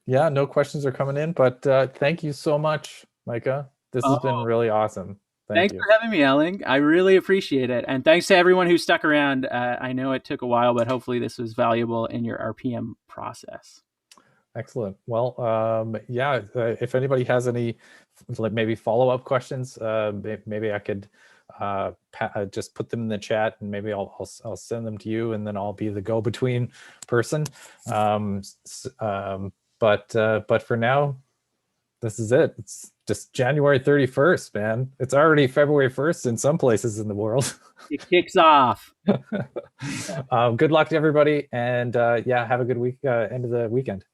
Yeah, no questions are coming in, but thank you so much, Micah. This has been really awesome. Thanks for having me, Elling. I really appreciate it. And thanks to everyone who stuck around. I know it took a while, but hopefully this was valuable in your RPM process. Excellent. Well, yeah, if anybody has any maybe follow-up questions, maybe I could just put them in the chat, and maybe I'll send them to you, and then I'll be the go-between person. But for now, this is it. It's just January 31st, man. It's already February 1st in some places in the world. It kicks off. Good luck to everybody, and yeah, have a good week, end of the weekend.